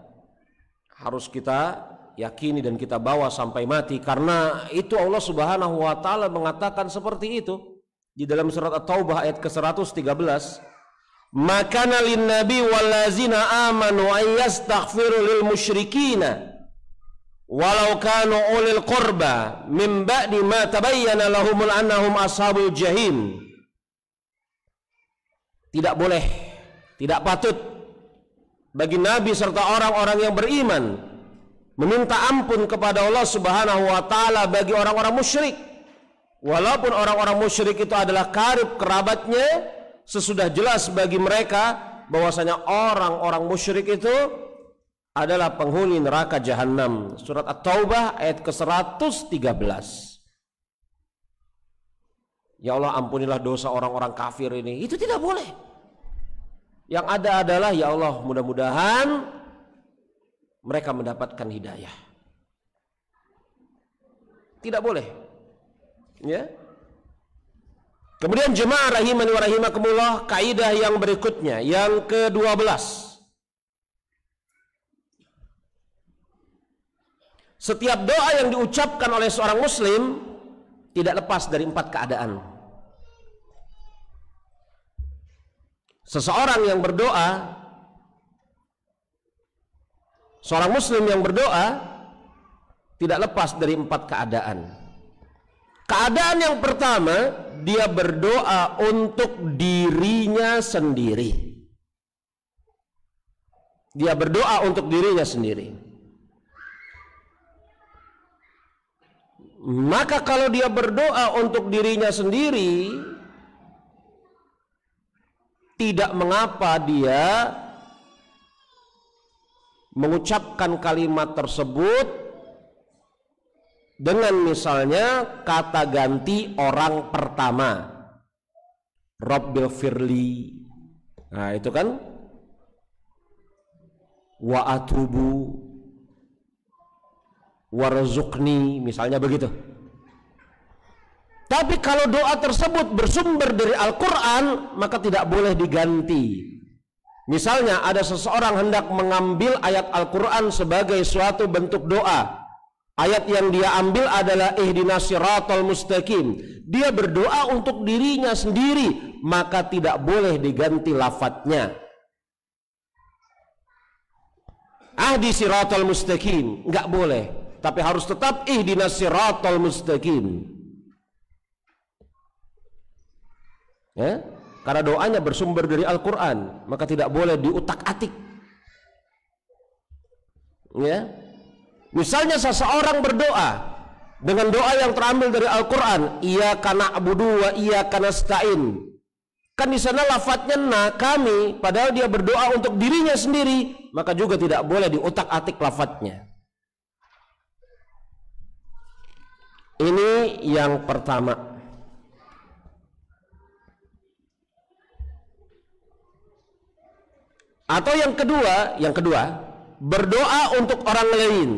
S2: harus kita yakini dan kita bawa sampai mati, karena itu Allah Subhanahu wa taala mengatakan seperti itu di dalam surat At-Taubah ayat ke-113. Makana lin nabi wallazina amanu ay yastaghfiru lil musyrikina walau kanu ulil qurba min ba'di ma tabayyana lahumul annahum ashabul jahim. Tidak boleh, tidak patut bagi Nabi serta orang-orang yang beriman meminta ampun kepada Allah Subhanahu wa taala bagi orang-orang musyrik, walaupun orang-orang musyrik itu adalah karib kerabatnya. Sesudah jelas bagi mereka bahwasanya orang-orang musyrik itu adalah penghuni neraka jahanam. Surat At-Taubah ayat ke-113. Ya Allah, ampunilah dosa orang-orang kafir ini. Itu tidak boleh. Yang ada adalah ya Allah, mudah-mudahan mereka mendapatkan hidayah. Tidak boleh. Ya. Kemudian jemaah rahimani wa rahimakumullah, kaidah yang berikutnya, yang ke-12. Setiap doa yang diucapkan oleh seorang muslim tidak lepas dari 4 keadaan. Seseorang yang berdoa, seorang muslim yang berdoa tidak lepas dari 4 keadaan. Keadaan yang pertama, dia berdoa untuk dirinya sendiri. Dia berdoa untuk dirinya sendiri. Maka kalau dia berdoa untuk dirinya sendiri, tidak mengapa dia mengucapkan kalimat tersebut dengan misalnya kata ganti orang pertama, Rabbil firli. Nah itu kan, wa atubu warzuqni, misalnya begitu. Tapi kalau doa tersebut bersumber dari Al-Quran, maka tidak boleh diganti. Misalnya ada seseorang hendak mengambil ayat Al-Quran sebagai suatu bentuk doa. Ayat yang dia ambil adalah ihdinas siratal mustaqim. Dia berdoa untuk dirinya sendiri, maka tidak boleh diganti lafadznya. Ahdi siratal mustaqim, enggak boleh, tapi harus tetap ihdinas siratal mustaqim. Ya? Karena doanya bersumber dari Al-Quran, maka tidak boleh diutak-atik. Ya? Misalnya seseorang berdoa dengan doa yang terambil dari Al-Quran, iyyaka na'budu wa iyyaka nasta'in. Kan di sana lafadznya na, kami, padahal dia berdoa untuk dirinya sendiri, maka juga tidak boleh diutak-atik lafadznya. Ini yang pertama. Atau yang kedua, berdoa untuk orang lain.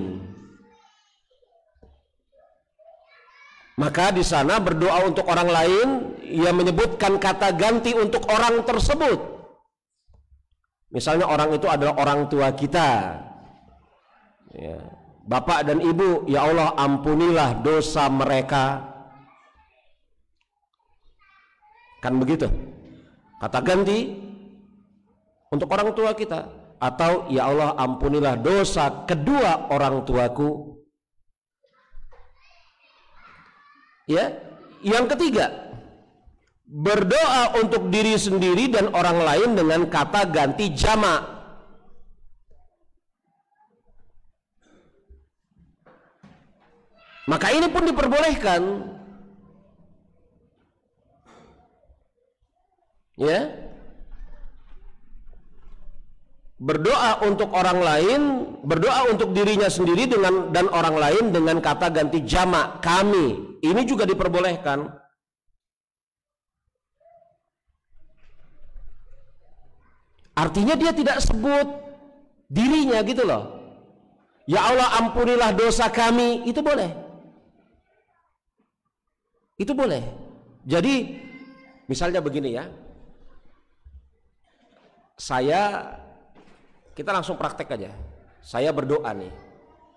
S2: Maka di sana berdoa untuk orang lain, ia menyebutkan kata ganti untuk orang tersebut. Misalnya orang itu adalah orang tua kita, ya. Bapak dan ibu, ya Allah ampunilah dosa mereka. Kan begitu. Kata ganti untuk orang tua kita, atau ya Allah ampunilah dosa kedua orang tuaku. Ya, yang ketiga, berdoa untuk diri sendiri dan orang lain dengan kata ganti jamak. Maka ini pun diperbolehkan. Ya. Berdoa untuk orang lain, berdoa untuk dirinya sendiri dan orang lain dengan kata ganti jamak, kami. Ini juga diperbolehkan. Artinya dia tidak sebut dirinya gitu loh. Ya Allah ampunilah dosa kami, itu boleh. Itu boleh. Jadi misalnya begini ya. Kita langsung praktek aja. Saya berdoa nih.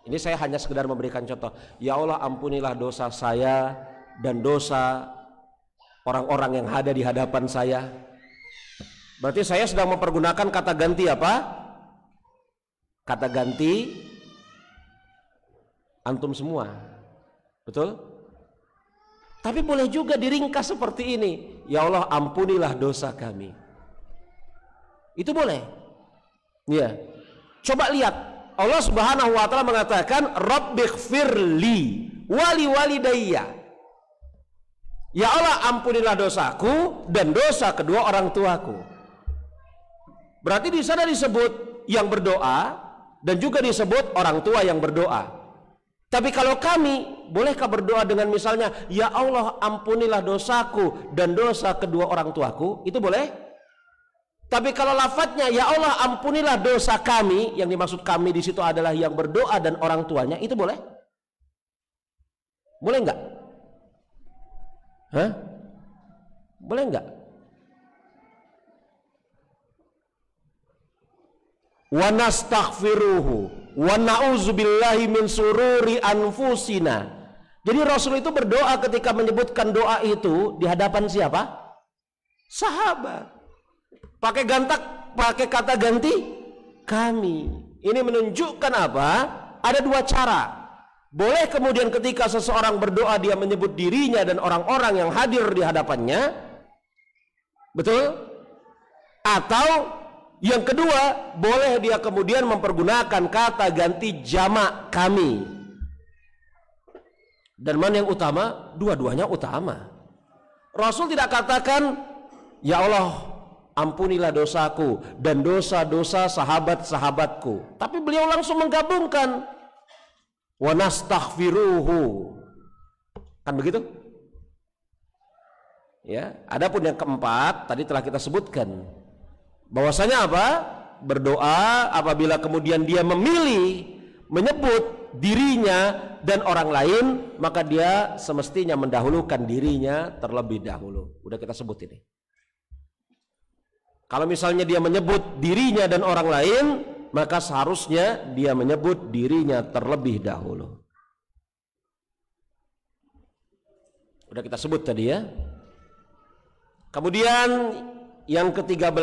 S2: Ini saya hanya sekedar memberikan contoh. Ya Allah ampunilah dosa saya dan dosa orang-orang yang ada di hadapan saya. Berarti saya sedang mempergunakan kata ganti apa? Kata ganti antum semua. Betul? Tapi boleh juga diringkas seperti ini. Ya Allah ampunilah dosa kami. Itu boleh. Ya, coba lihat Allah Subhanahu wa Ta'ala mengatakan Rabbighfirli wali walidayya. Ya Allah ampunilah dosaku dan dosa kedua orang tuaku. Berarti di sana disebut yang berdoa dan juga disebut orang tua yang berdoa. Tapi kalau kami, bolehkah berdoa dengan misalnya ya Allah ampunilah dosaku dan dosa kedua orang tuaku? Itu boleh? Tapi kalau lafadznya ya Allah ampunilah dosa kami, yang dimaksud kami di situ adalah yang berdoa dan orang tuanya, itu boleh? Boleh enggak? Hah? Boleh enggak? Wa nastaghfiruhu wa na'udzubillahi min sururi anfusina. Jadi Rasul itu berdoa ketika menyebutkan doa itu di hadapan siapa? Sahabat. Pakai kata ganti kami. Ini menunjukkan apa? Ada dua cara. Boleh kemudian ketika seseorang berdoa dia menyebut dirinya dan orang-orang yang hadir di hadapannya. Betul? Atau yang kedua, boleh dia kemudian mempergunakan kata ganti jamak kami. Dan mana yang utama? Dua-duanya utama. Rasul tidak katakan ya Allah ampunilah dosaku dan dosa-dosa sahabat-sahabatku, tapi beliau langsung menggabungkan wa nastaghfiruhu. Kan begitu? Ya, adapun yang keempat tadi telah kita sebutkan bahwasanya apa? Berdoa apabila kemudian dia memilih menyebut dirinya dan orang lain, maka dia semestinya mendahulukan dirinya terlebih dahulu. Udah kita sebut ini. Kalau misalnya dia menyebut dirinya dan orang lain, maka seharusnya dia menyebut dirinya terlebih dahulu. Udah kita sebut tadi ya. Kemudian yang ke-13,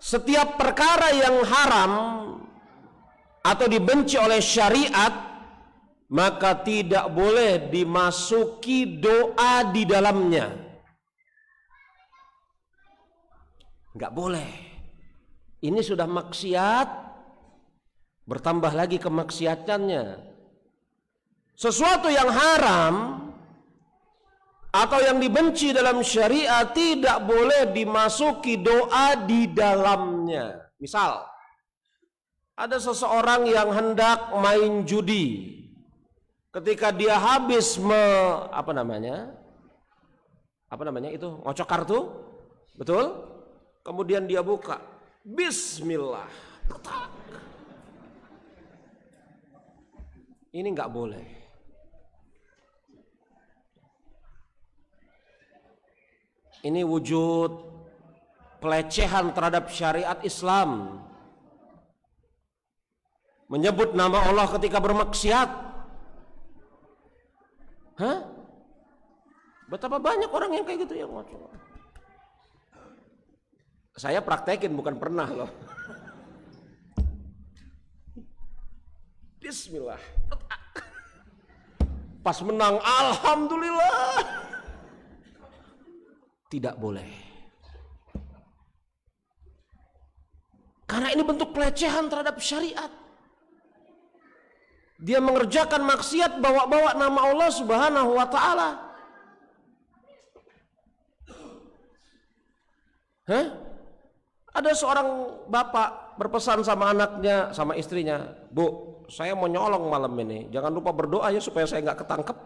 S2: setiap perkara yang haram atau dibenci oleh syariat, maka tidak boleh dimasuki doa di dalamnya. Enggak boleh. Ini sudah maksiat, bertambah lagi kemaksiatannya. Sesuatu yang haram atau yang dibenci dalam syariat tidak boleh dimasuki doa di dalamnya. Misal, ada seseorang yang hendak main judi. Ketika dia habis ngocok kartu, betul? Kemudian dia buka, Bismillah, ini nggak boleh. Ini wujud pelecehan terhadap syariat Islam. menyebut nama Allah ketika bermaksiat. Hah? Betapa banyak orang yang kayak gitu ya. Saya praktekin, bukan pernah loh. Bismillah. Pas menang, alhamdulillah. Tidak boleh. Karena ini bentuk pelecehan terhadap syariat. Dia mengerjakan maksiat bawa-bawa nama Allah Subhanahu wa ta'ala. Hah? Ada seorang bapak berpesan sama anaknya, sama istrinya, "Bu, saya mau nyolong malam ini, jangan lupa berdoa ya supaya saya nggak ketangkep."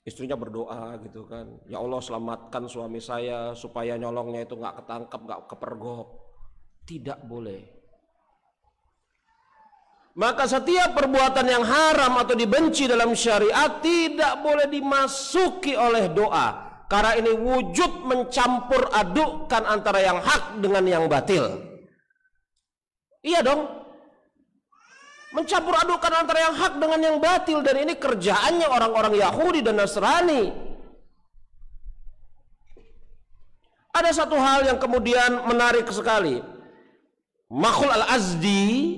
S2: Istrinya berdoa gitu kan, "Ya Allah, selamatkan suami saya supaya nyolongnya itu nggak ketangkep, nggak kepergok." Tidak boleh. Maka setiap perbuatan yang haram atau dibenci dalam syariat tidak boleh dimasuki oleh doa. Karena ini wujud mencampur adukkan antara yang hak dengan yang batil. Iya dong. Mencampur adukkan antara yang hak dengan yang batil. Dan ini kerjaannya orang-orang Yahudi dan Nasrani. Ada satu hal yang kemudian menarik sekali. Makhul al-Azdi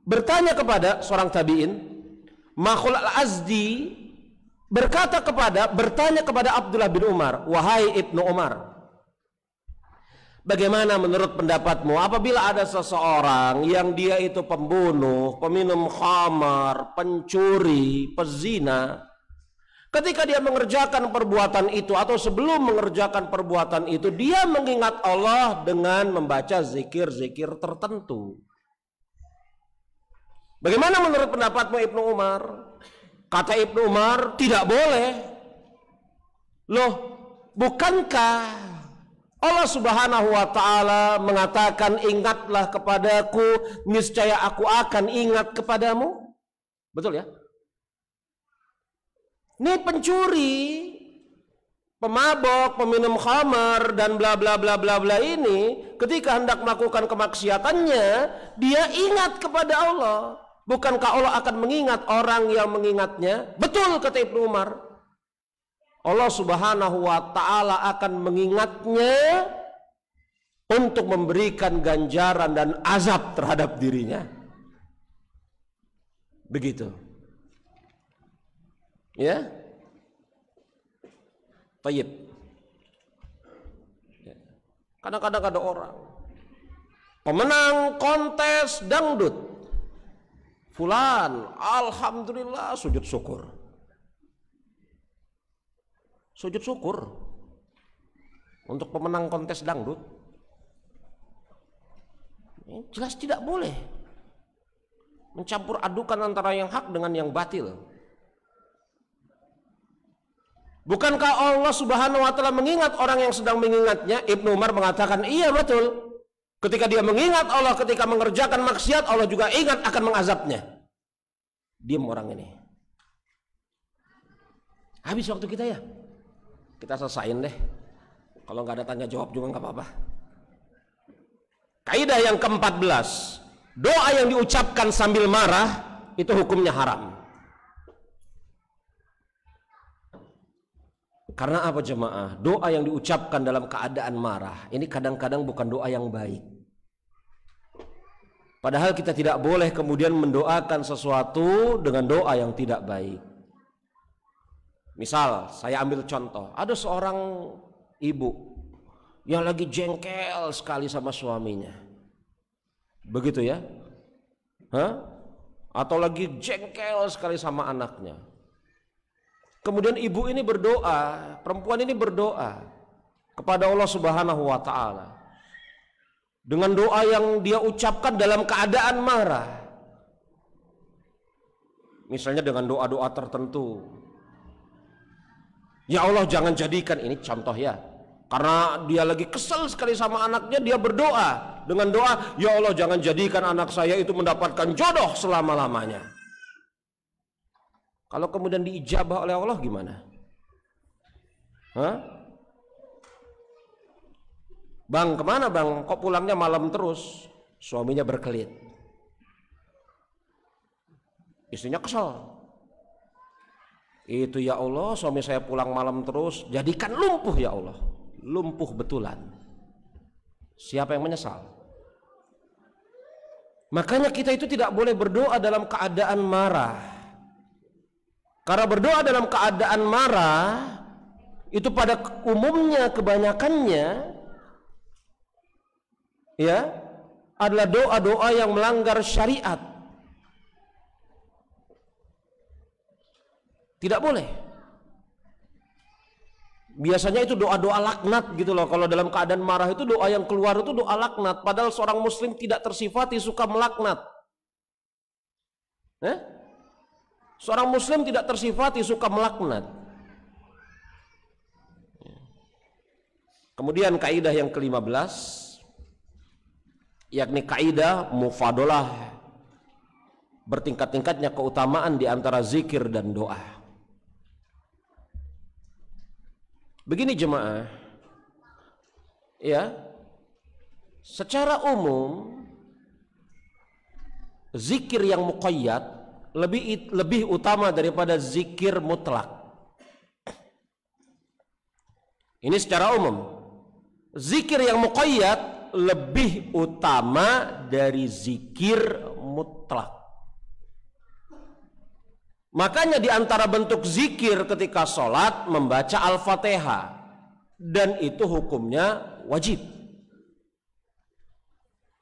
S2: bertanya kepada seorang tabi'in. Makhul al-Azdi bertanya kepada Abdullah bin Umar, "Wahai Ibnu Umar, bagaimana menurut pendapatmu apabila ada seseorang yang dia itu pembunuh, peminum khamar, pencuri, pezina, ketika dia mengerjakan perbuatan itu atau sebelum mengerjakan perbuatan itu dia mengingat Allah dengan membaca zikir-zikir tertentu. Bagaimana menurut pendapatmu Ibnu Umar?" Kata Ibnu Umar, "Tidak boleh." Loh, bukankah Allah Subhanahu wa ta'ala mengatakan, "Ingatlah kepadaku, niscaya aku akan ingat kepadamu"? Betul ya? Ini pencuri, pemabok, peminum khamar dan bla bla bla bla bla ini ketika hendak melakukan kemaksiatannya, dia ingat kepada Allah. Bukankah Allah akan mengingat orang yang mengingatnya? Betul, kata Ibnu Umar. Allah Subhanahu wa ta'ala akan mengingatnya untuk memberikan ganjaran dan azab terhadap dirinya. Begitu. Ya. Tayyib. Kadang-kadang ada orang pemenang kontes dangdut. Fulan, alhamdulillah, sujud syukur. Sujud syukur untuk pemenang kontes dangdut. Jelas tidak boleh mencampur adukan antara yang hak dengan yang batil. Bukankah Allah Subhanahu wa ta'ala mengingat orang yang sedang mengingatnya? Ibnu Umar mengatakan, iya betul. Ketika dia mengingat Allah ketika mengerjakan maksiat, Allah juga ingat akan mengazabnya. Diam orang ini. Habis waktu kita ya. Kita selesain deh. Kalau nggak ada tanya jawab juga nggak apa-apa. Kaidah yang ke-14, doa yang diucapkan sambil marah itu hukumnya haram. Karena apa jemaah? Doa yang diucapkan dalam keadaan marah ini kadang-kadang bukan doa yang baik. Padahal kita tidak boleh kemudian mendoakan sesuatu dengan doa yang tidak baik. Misal, saya ambil contoh, ada seorang ibu yang lagi jengkel sekali sama suaminya. Begitu ya? Hah? Atau lagi jengkel sekali sama anaknya. Kemudian ibu ini berdoa, perempuan ini berdoa kepada Allah Subhanahu wa ta'ala dengan doa yang dia ucapkan dalam keadaan marah. Misalnya dengan doa-doa tertentu. Ya Allah, jangan jadikan, ini contoh ya, karena dia lagi kesel sekali sama anaknya, dia berdoa dengan doa, ya Allah jangan jadikan anak saya itu mendapatkan jodoh selama-lamanya. Kalau kemudian diijabah oleh Allah gimana? Hah? Bang, kemana bang? Kok pulangnya malam terus? Suaminya berkelit. Istrinya kesal. Itu ya Allah, suami saya pulang malam terus, jadikan lumpuh ya Allah. Lumpuh betulan. Siapa yang menyesal? Makanya kita itu tidak boleh berdoa dalam keadaan marah. Karena berdoa dalam keadaan marah itu pada umumnya, kebanyakannya ya adalah doa-doa yang melanggar syariat. Tidak boleh. Biasanya itu doa-doa laknat gitu loh. Kalau dalam keadaan marah itu doa yang keluar itu doa laknat. Padahal seorang muslim tidak tersifati suka melaknat. Seorang muslim tidak tersifati suka melaknat. Kemudian kaidah yang ke-15, yakni kaidah mufadalah, bertingkat-tingkatnya keutamaan di antara zikir dan doa. Begini jemaah, ya, secara umum zikir yang muqayyad lebih utama daripada zikir mutlak. Ini secara umum, zikir yang muqayyad lebih utama dari zikir mutlak. Makanya di antara bentuk zikir ketika sholat membaca Al-Fatihah, dan itu hukumnya wajib.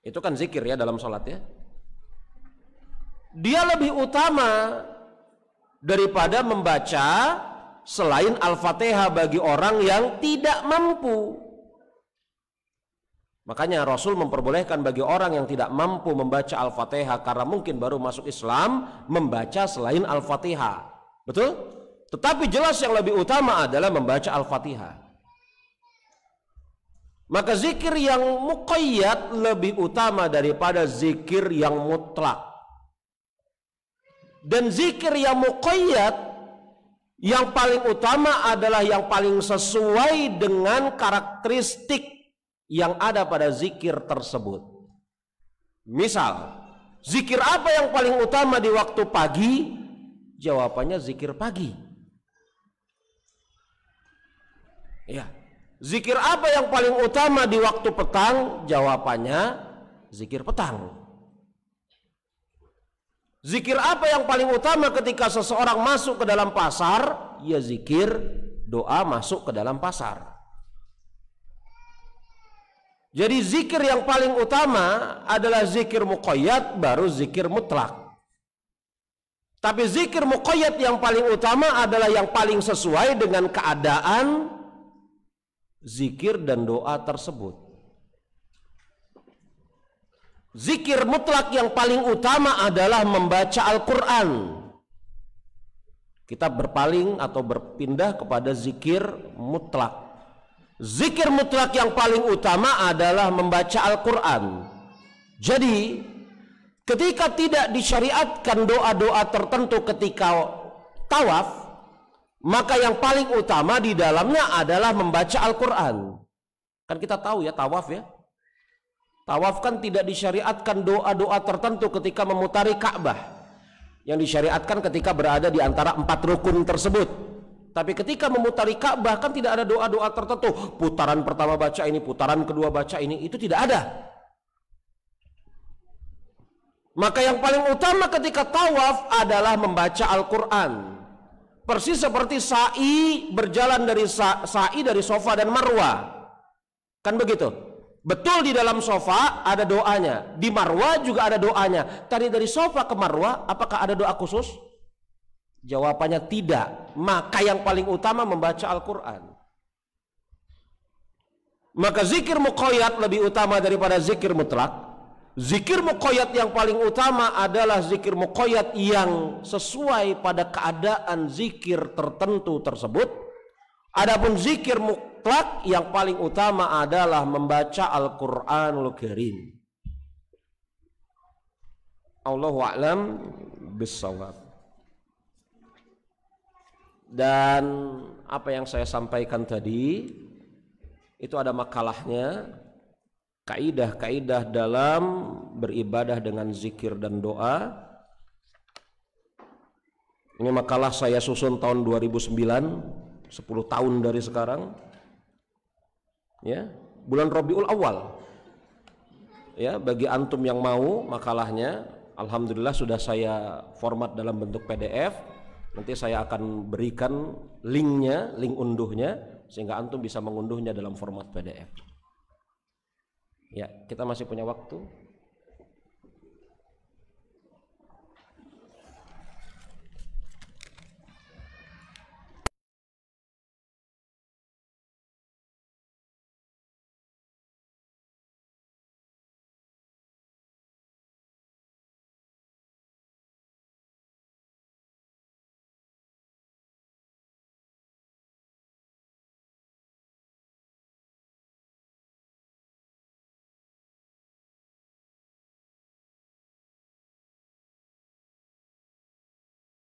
S2: Itu kan zikir ya dalam sholat ya. Dia lebih utama daripada membaca selain Al-Fatihah bagi orang yang tidak mampu. Makanya Rasul memperbolehkan bagi orang yang tidak mampu membaca Al-Fatihah karena mungkin baru masuk Islam, membaca selain Al-Fatihah. Betul? Tetapi jelas yang lebih utama adalah membaca Al-Fatihah. Maka zikir yang muqayyad lebih utama daripada zikir yang mutlak. Dan zikir yang muqayyad yang paling utama adalah yang paling sesuai dengan karakteristik yang ada pada zikir tersebut. Misal, zikir apa yang paling utama di waktu pagi? Jawabannya zikir pagi. Ya. Zikir apa yang paling utama di waktu petang? Jawabannya zikir petang. Zikir apa yang paling utama ketika seseorang masuk ke dalam pasar? Ya zikir doa masuk ke dalam pasar. Jadi zikir yang paling utama adalah zikir muqayyad, baru zikir mutlak. Tapi zikir muqayyad yang paling utama adalah yang paling sesuai dengan keadaan zikir dan doa tersebut. Zikir mutlak yang paling utama adalah membaca Al-Quran. Kita berpaling atau berpindah kepada zikir mutlak. Zikir mutlak yang paling utama adalah membaca Al-Quran. Jadi ketika tidak disyariatkan doa-doa tertentu ketika tawaf, maka yang paling utama di dalamnya adalah membaca Al-Quran. Kan kita tahu ya tawaf ya. Tawaf kan tidak disyariatkan doa-doa tertentu ketika memutari Ka'bah. Yang disyariatkan ketika berada di antara 4 rukun tersebut. Tapi ketika memutari Ka'bah kan tidak ada doa-doa tertentu. Putaran pertama baca ini, putaran kedua baca ini, itu tidak ada. Maka yang paling utama ketika tawaf adalah membaca Al-Quran. Persis seperti sa'i berjalan dari sa'i dari Safa dan Marwah. Kan begitu? Betul di dalam Safa ada doanya. Di Marwah juga ada doanya. Tadi dari Safa ke Marwah apakah ada doa khusus? Jawabannya tidak. Maka yang paling utama membaca Al-Quran. Maka zikir muqayyad lebih utama daripada zikir mutlak. Zikir muqayyad yang paling utama adalah zikir muqayyad yang sesuai pada keadaan zikir tertentu tersebut. Adapun zikir mutlak yang paling utama adalah membaca Al-Quranul Karim. Allahu a'lam bissawab. Dan apa yang saya sampaikan tadi itu ada makalahnya, kaidah-kaidah dalam beribadah dengan zikir dan doa. Ini makalah saya susun tahun 2009, 10 tahun dari sekarang. Ya, bulan Rabiul Awal. Ya, bagi antum yang mau makalahnya, alhamdulillah sudah saya format dalam bentuk PDF. Nanti saya akan berikan linknya, link unduhnya, sehingga antum bisa mengunduhnya dalam format PDF. Ya, kita masih punya waktu.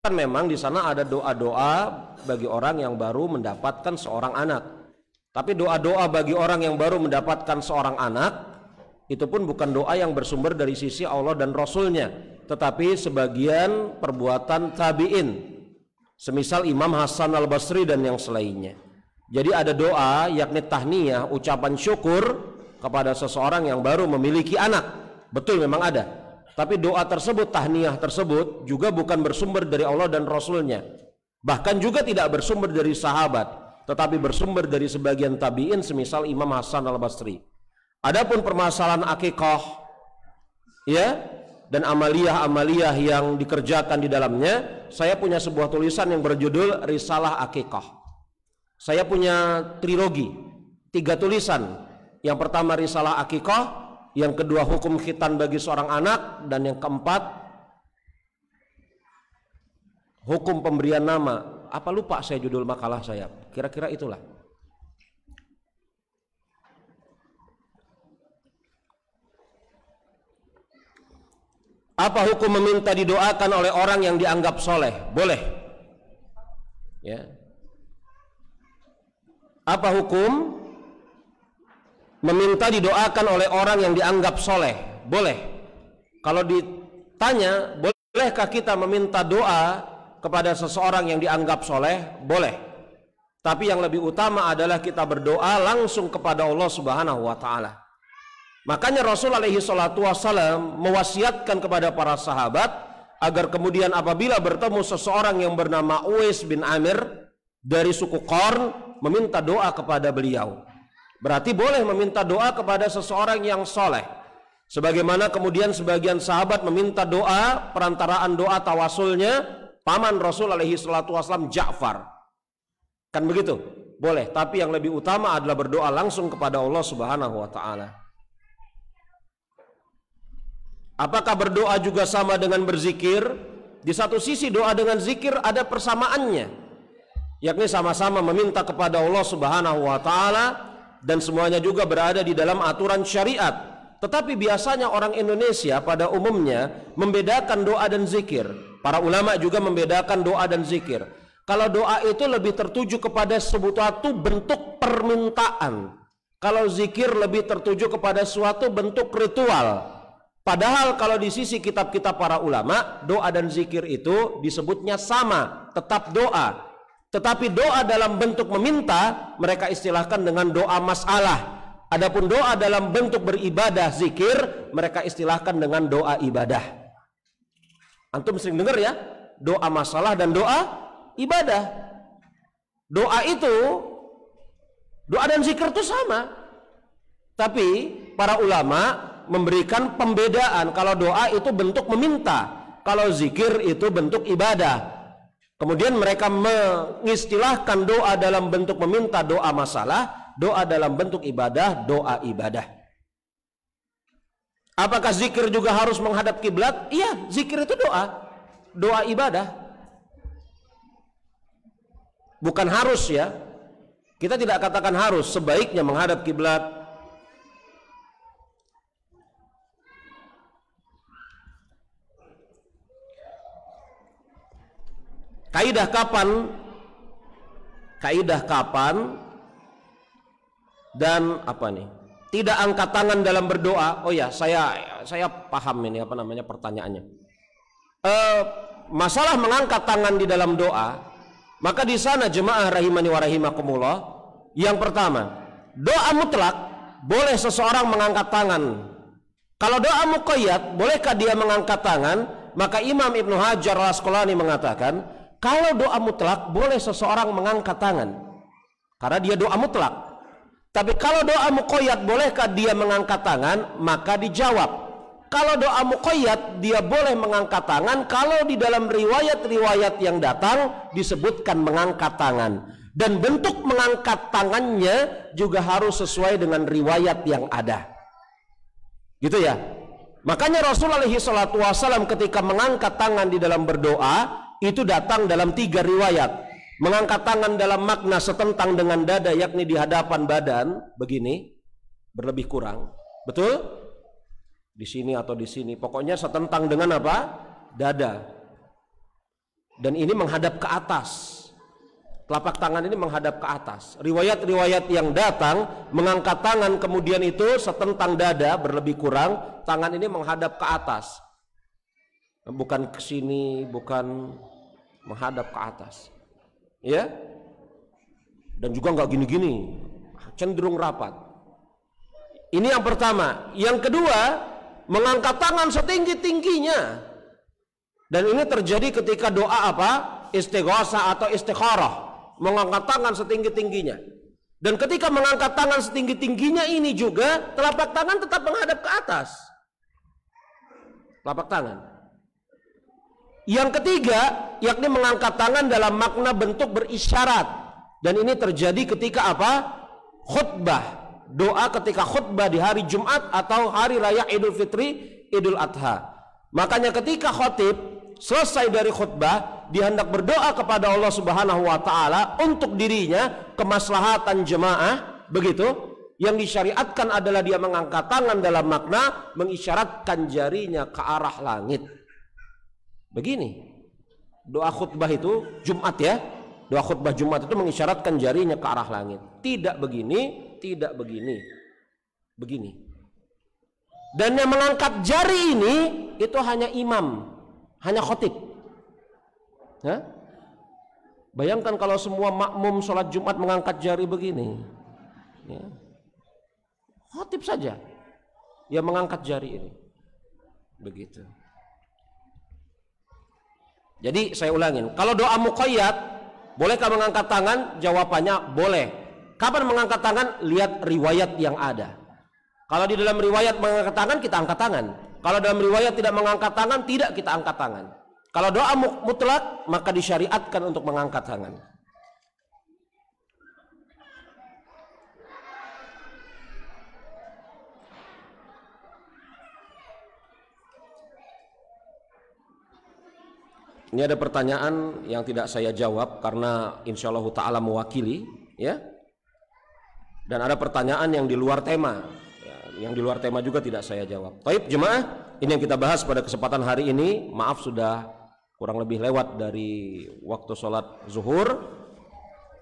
S2: Kan memang di sana ada doa-doa bagi orang yang baru mendapatkan seorang anak. Tapi doa-doa bagi orang yang baru mendapatkan seorang anak itu pun bukan doa yang bersumber dari sisi Allah dan Rasulnya, tetapi sebagian perbuatan tabi'in, semisal Imam Hasan al-Basri dan yang selainnya. Jadi ada doa yakni tahniyah, ucapan syukur kepada seseorang yang baru memiliki anak. Betul, memang ada. Tapi doa tersebut, tahniyah tersebut juga bukan bersumber dari Allah dan Rasulnya. Bahkan juga tidak bersumber dari sahabat, tetapi bersumber dari sebagian tabi'in semisal Imam Hasan al-Basri. Adapun permasalahan akikah, ya, dan amaliyah-amaliyah yang dikerjakan di dalamnya, saya punya sebuah tulisan yang berjudul Risalah Akikah. Saya punya trilogi, 3 tulisan. Yang pertama Risalah Akikah, yang kedua hukum khitan bagi seorang anak, dan yang keempat hukum pemberian nama. Apa lupa saya judul makalah saya, kira-kira itulah. Apa hukum meminta didoakan oleh orang yang dianggap soleh? Boleh, ya. Apa hukum meminta didoakan oleh orang yang dianggap soleh? Boleh. Kalau ditanya, bolehkah kita meminta doa kepada seseorang yang dianggap soleh? Boleh. Tapi yang lebih utama adalah kita berdoa langsung kepada Allah Subhanahu wa Ta'ala. Makanya Rasul alaihi salatu wassalam mewasiatkan kepada para sahabat agar kemudian apabila bertemu seseorang yang bernama Uwais bin Amir dari suku Qarn, meminta doa kepada beliau. Berarti boleh meminta doa kepada seseorang yang soleh. Sebagaimana kemudian sebagian sahabat meminta doa, perantaraan doa tawasulnya paman Rasul alaihi salatu wassalam Ja'far. Kan begitu? Boleh, tapi yang lebih utama adalah berdoa langsung kepada Allah Subhanahu wa Ta'ala. Apakah berdoa juga sama dengan berzikir? Di satu sisi doa dengan zikir ada persamaannya, yakni sama-sama meminta kepada Allah Subhanahu wa Ta'ala, dan semuanya juga berada di dalam aturan syariat. Tetapi biasanya orang Indonesia pada umumnya membedakan doa dan zikir. Para ulama juga membedakan doa dan zikir. Kalau doa itu lebih tertuju kepada suatu bentuk permintaan, kalau zikir lebih tertuju kepada suatu bentuk ritual. Padahal kalau di sisi kitab-kitab para ulama, doa dan zikir itu disebutnya sama, tetap doa. Tetapi doa dalam bentuk meminta mereka istilahkan dengan doa masalah. Adapun doa dalam bentuk beribadah zikir mereka istilahkan dengan doa ibadah. Antum sering dengar ya, doa masalah dan doa ibadah. Doa itu, doa dan zikir itu sama. Tapi para ulama memberikan pembedaan, kalau doa itu bentuk meminta, kalau zikir itu bentuk ibadah. Kemudian mereka mengistilahkan doa dalam bentuk meminta doa masalah, doa dalam bentuk ibadah doa ibadah. Apakah zikir juga harus menghadap kiblat? Iya, zikir itu doa, doa ibadah. Bukan harus ya. Kita tidak katakan harus, sebaiknya menghadap kiblat. Kaidah kapan dan apa nih? Tidak angkat tangan dalam berdoa. Oh ya, saya paham ini apa namanya pertanyaannya. masalah mengangkat tangan di dalam doa, maka di sana jemaah rahimani wa rahimakumullah, yang pertama, doa mutlak boleh seseorang mengangkat tangan. Kalau doa muqayyad, bolehkah dia mengangkat tangan? Maka Imam Ibnu Hajar al-Asqalani mengatakan, kalau doa mutlak boleh seseorang mengangkat tangan karena dia doa mutlak. Tapi kalau doa muqayyad, bolehkah dia mengangkat tangan? Maka dijawab, kalau doa muqayyad dia boleh mengangkat tangan kalau di dalam riwayat-riwayat yang datang disebutkan mengangkat tangan, dan bentuk mengangkat tangannya juga harus sesuai dengan riwayat yang ada. Gitu ya. Makanya Rasulullah SAW ketika mengangkat tangan di dalam berdoa itu datang dalam 3 riwayat. Mengangkat tangan dalam makna setentang dengan dada, yakni di hadapan badan begini, berlebih kurang. Betul? Di sini atau di sini, pokoknya setentang dengan apa? Dada. Dan ini menghadap ke atas. Telapak tangan ini menghadap ke atas. Riwayat-riwayat yang datang mengangkat tangan kemudian itu setentang dada, berlebih kurang, tangan ini menghadap ke atas. Bukan ke sini, bukan menghadap ke atas. Ya? Dan juga nggak gini-gini, cenderung rapat. Ini yang pertama. Yang kedua, mengangkat tangan setinggi-tingginya. Dan ini terjadi ketika doa apa? Istighosah atau istikharah. Mengangkat tangan setinggi-tingginya. Dan ketika mengangkat tangan setinggi-tingginya ini juga telapak tangan tetap menghadap ke atas. Telapak tangan. Yang ketiga, yakni mengangkat tangan dalam makna bentuk berisyarat. Dan ini terjadi ketika apa? Khutbah. Doa ketika khutbah di hari Jumat atau hari raya Idul Fitri, Idul Adha. Makanya ketika khatib selesai dari khutbah, dia hendak berdoa kepada Allah Subhanahu wa taala untuk dirinya, kemaslahatan jemaah, begitu. Yang disyariatkan adalah dia mengangkat tangan dalam makna mengisyaratkan jarinya ke arah langit. Begini. Doa khutbah itu Jumat ya. Doa khutbah Jumat itu mengisyaratkan jarinya ke arah langit. Tidak begini, tidak begini. Begini. Dan yang mengangkat jari ini itu hanya imam, hanya khatib. Ya? Bayangkan kalau semua makmum sholat Jumat mengangkat jari begini. Ya. Khatib saja yang mengangkat jari ini. Begitu. Jadi saya ulangin, kalau doa muqayyad, bolehkah mengangkat tangan? Jawabannya boleh. Kapan mengangkat tangan? Lihat riwayat yang ada. Kalau di dalam riwayat mengangkat tangan, kita angkat tangan. Kalau dalam riwayat tidak mengangkat tangan, tidak kita angkat tangan. Kalau doa mutlak, maka disyariatkan untuk mengangkat tangan. Ini ada pertanyaan yang tidak saya jawab karena insyaallah ta'ala mewakili, ya. Dan ada pertanyaan yang di luar tema, ya, yang di luar tema juga tidak saya jawab. Baik jemaah, ini yang kita bahas pada kesempatan hari ini. Maaf sudah kurang lebih lewat dari waktu sholat zuhur.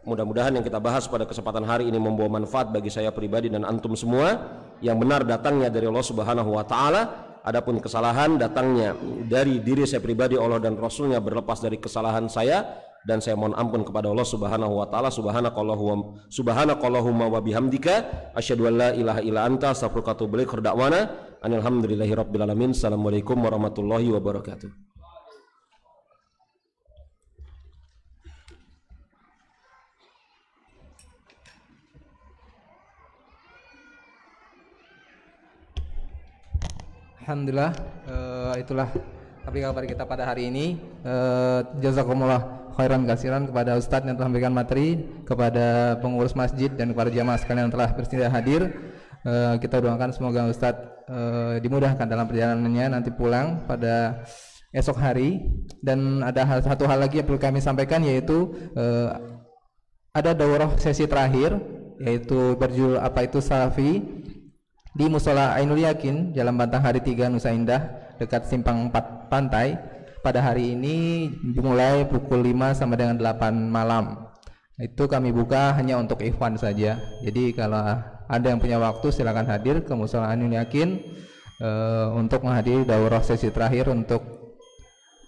S2: Mudah-mudahan yang kita bahas pada kesempatan hari ini membawa manfaat bagi saya pribadi dan antum semua. Yang benar datangnya dari Allah Subhanahu wa taala. Adapun kesalahan datangnya dari diri saya pribadi, Allah dan Rasulnya berlepas dari kesalahan saya, dan saya mohon ampun kepada Allah Subhanahu wa taala. Subhanakallahumma wa bihamdika asyhadu an la ilaha illa anta astaghfiruka wa atubu ilaik. Alhamdulillahirabbil alamin. Assalamualaikum warahmatullahi wabarakatuh.
S3: Alhamdulillah, itulah topik kabar kita pada hari ini. Jazakumullah khairan kasiran kepada Ustadz yang telah memberikan materi, kepada pengurus masjid dan kepada jamaah sekalian yang telah bersedia hadir. Kita doakan semoga Ustadz dimudahkan dalam perjalanannya nanti pulang pada esok hari. Dan ada satu hal lagi yang perlu kami sampaikan, yaitu ada daurah sesi terakhir, yaitu berjudul apa itu salafi, di Musola Ainul Yakin, Jalan Bantang Hari 3 Nusa Indah, dekat Simpang 4 Pantai. Pada hari ini dimulai pukul 5 sampai dengan 8 malam. Itu kami buka hanya untuk ikhwan saja. Jadi kalau ada yang punya waktu silakan hadir ke Musola Ainul Yakin untuk menghadiri daurah sesi terakhir untuk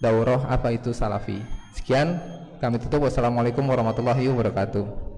S3: daurah apa itu salafi. Sekian, kami tutup. Wassalamualaikum warahmatullahi wabarakatuh.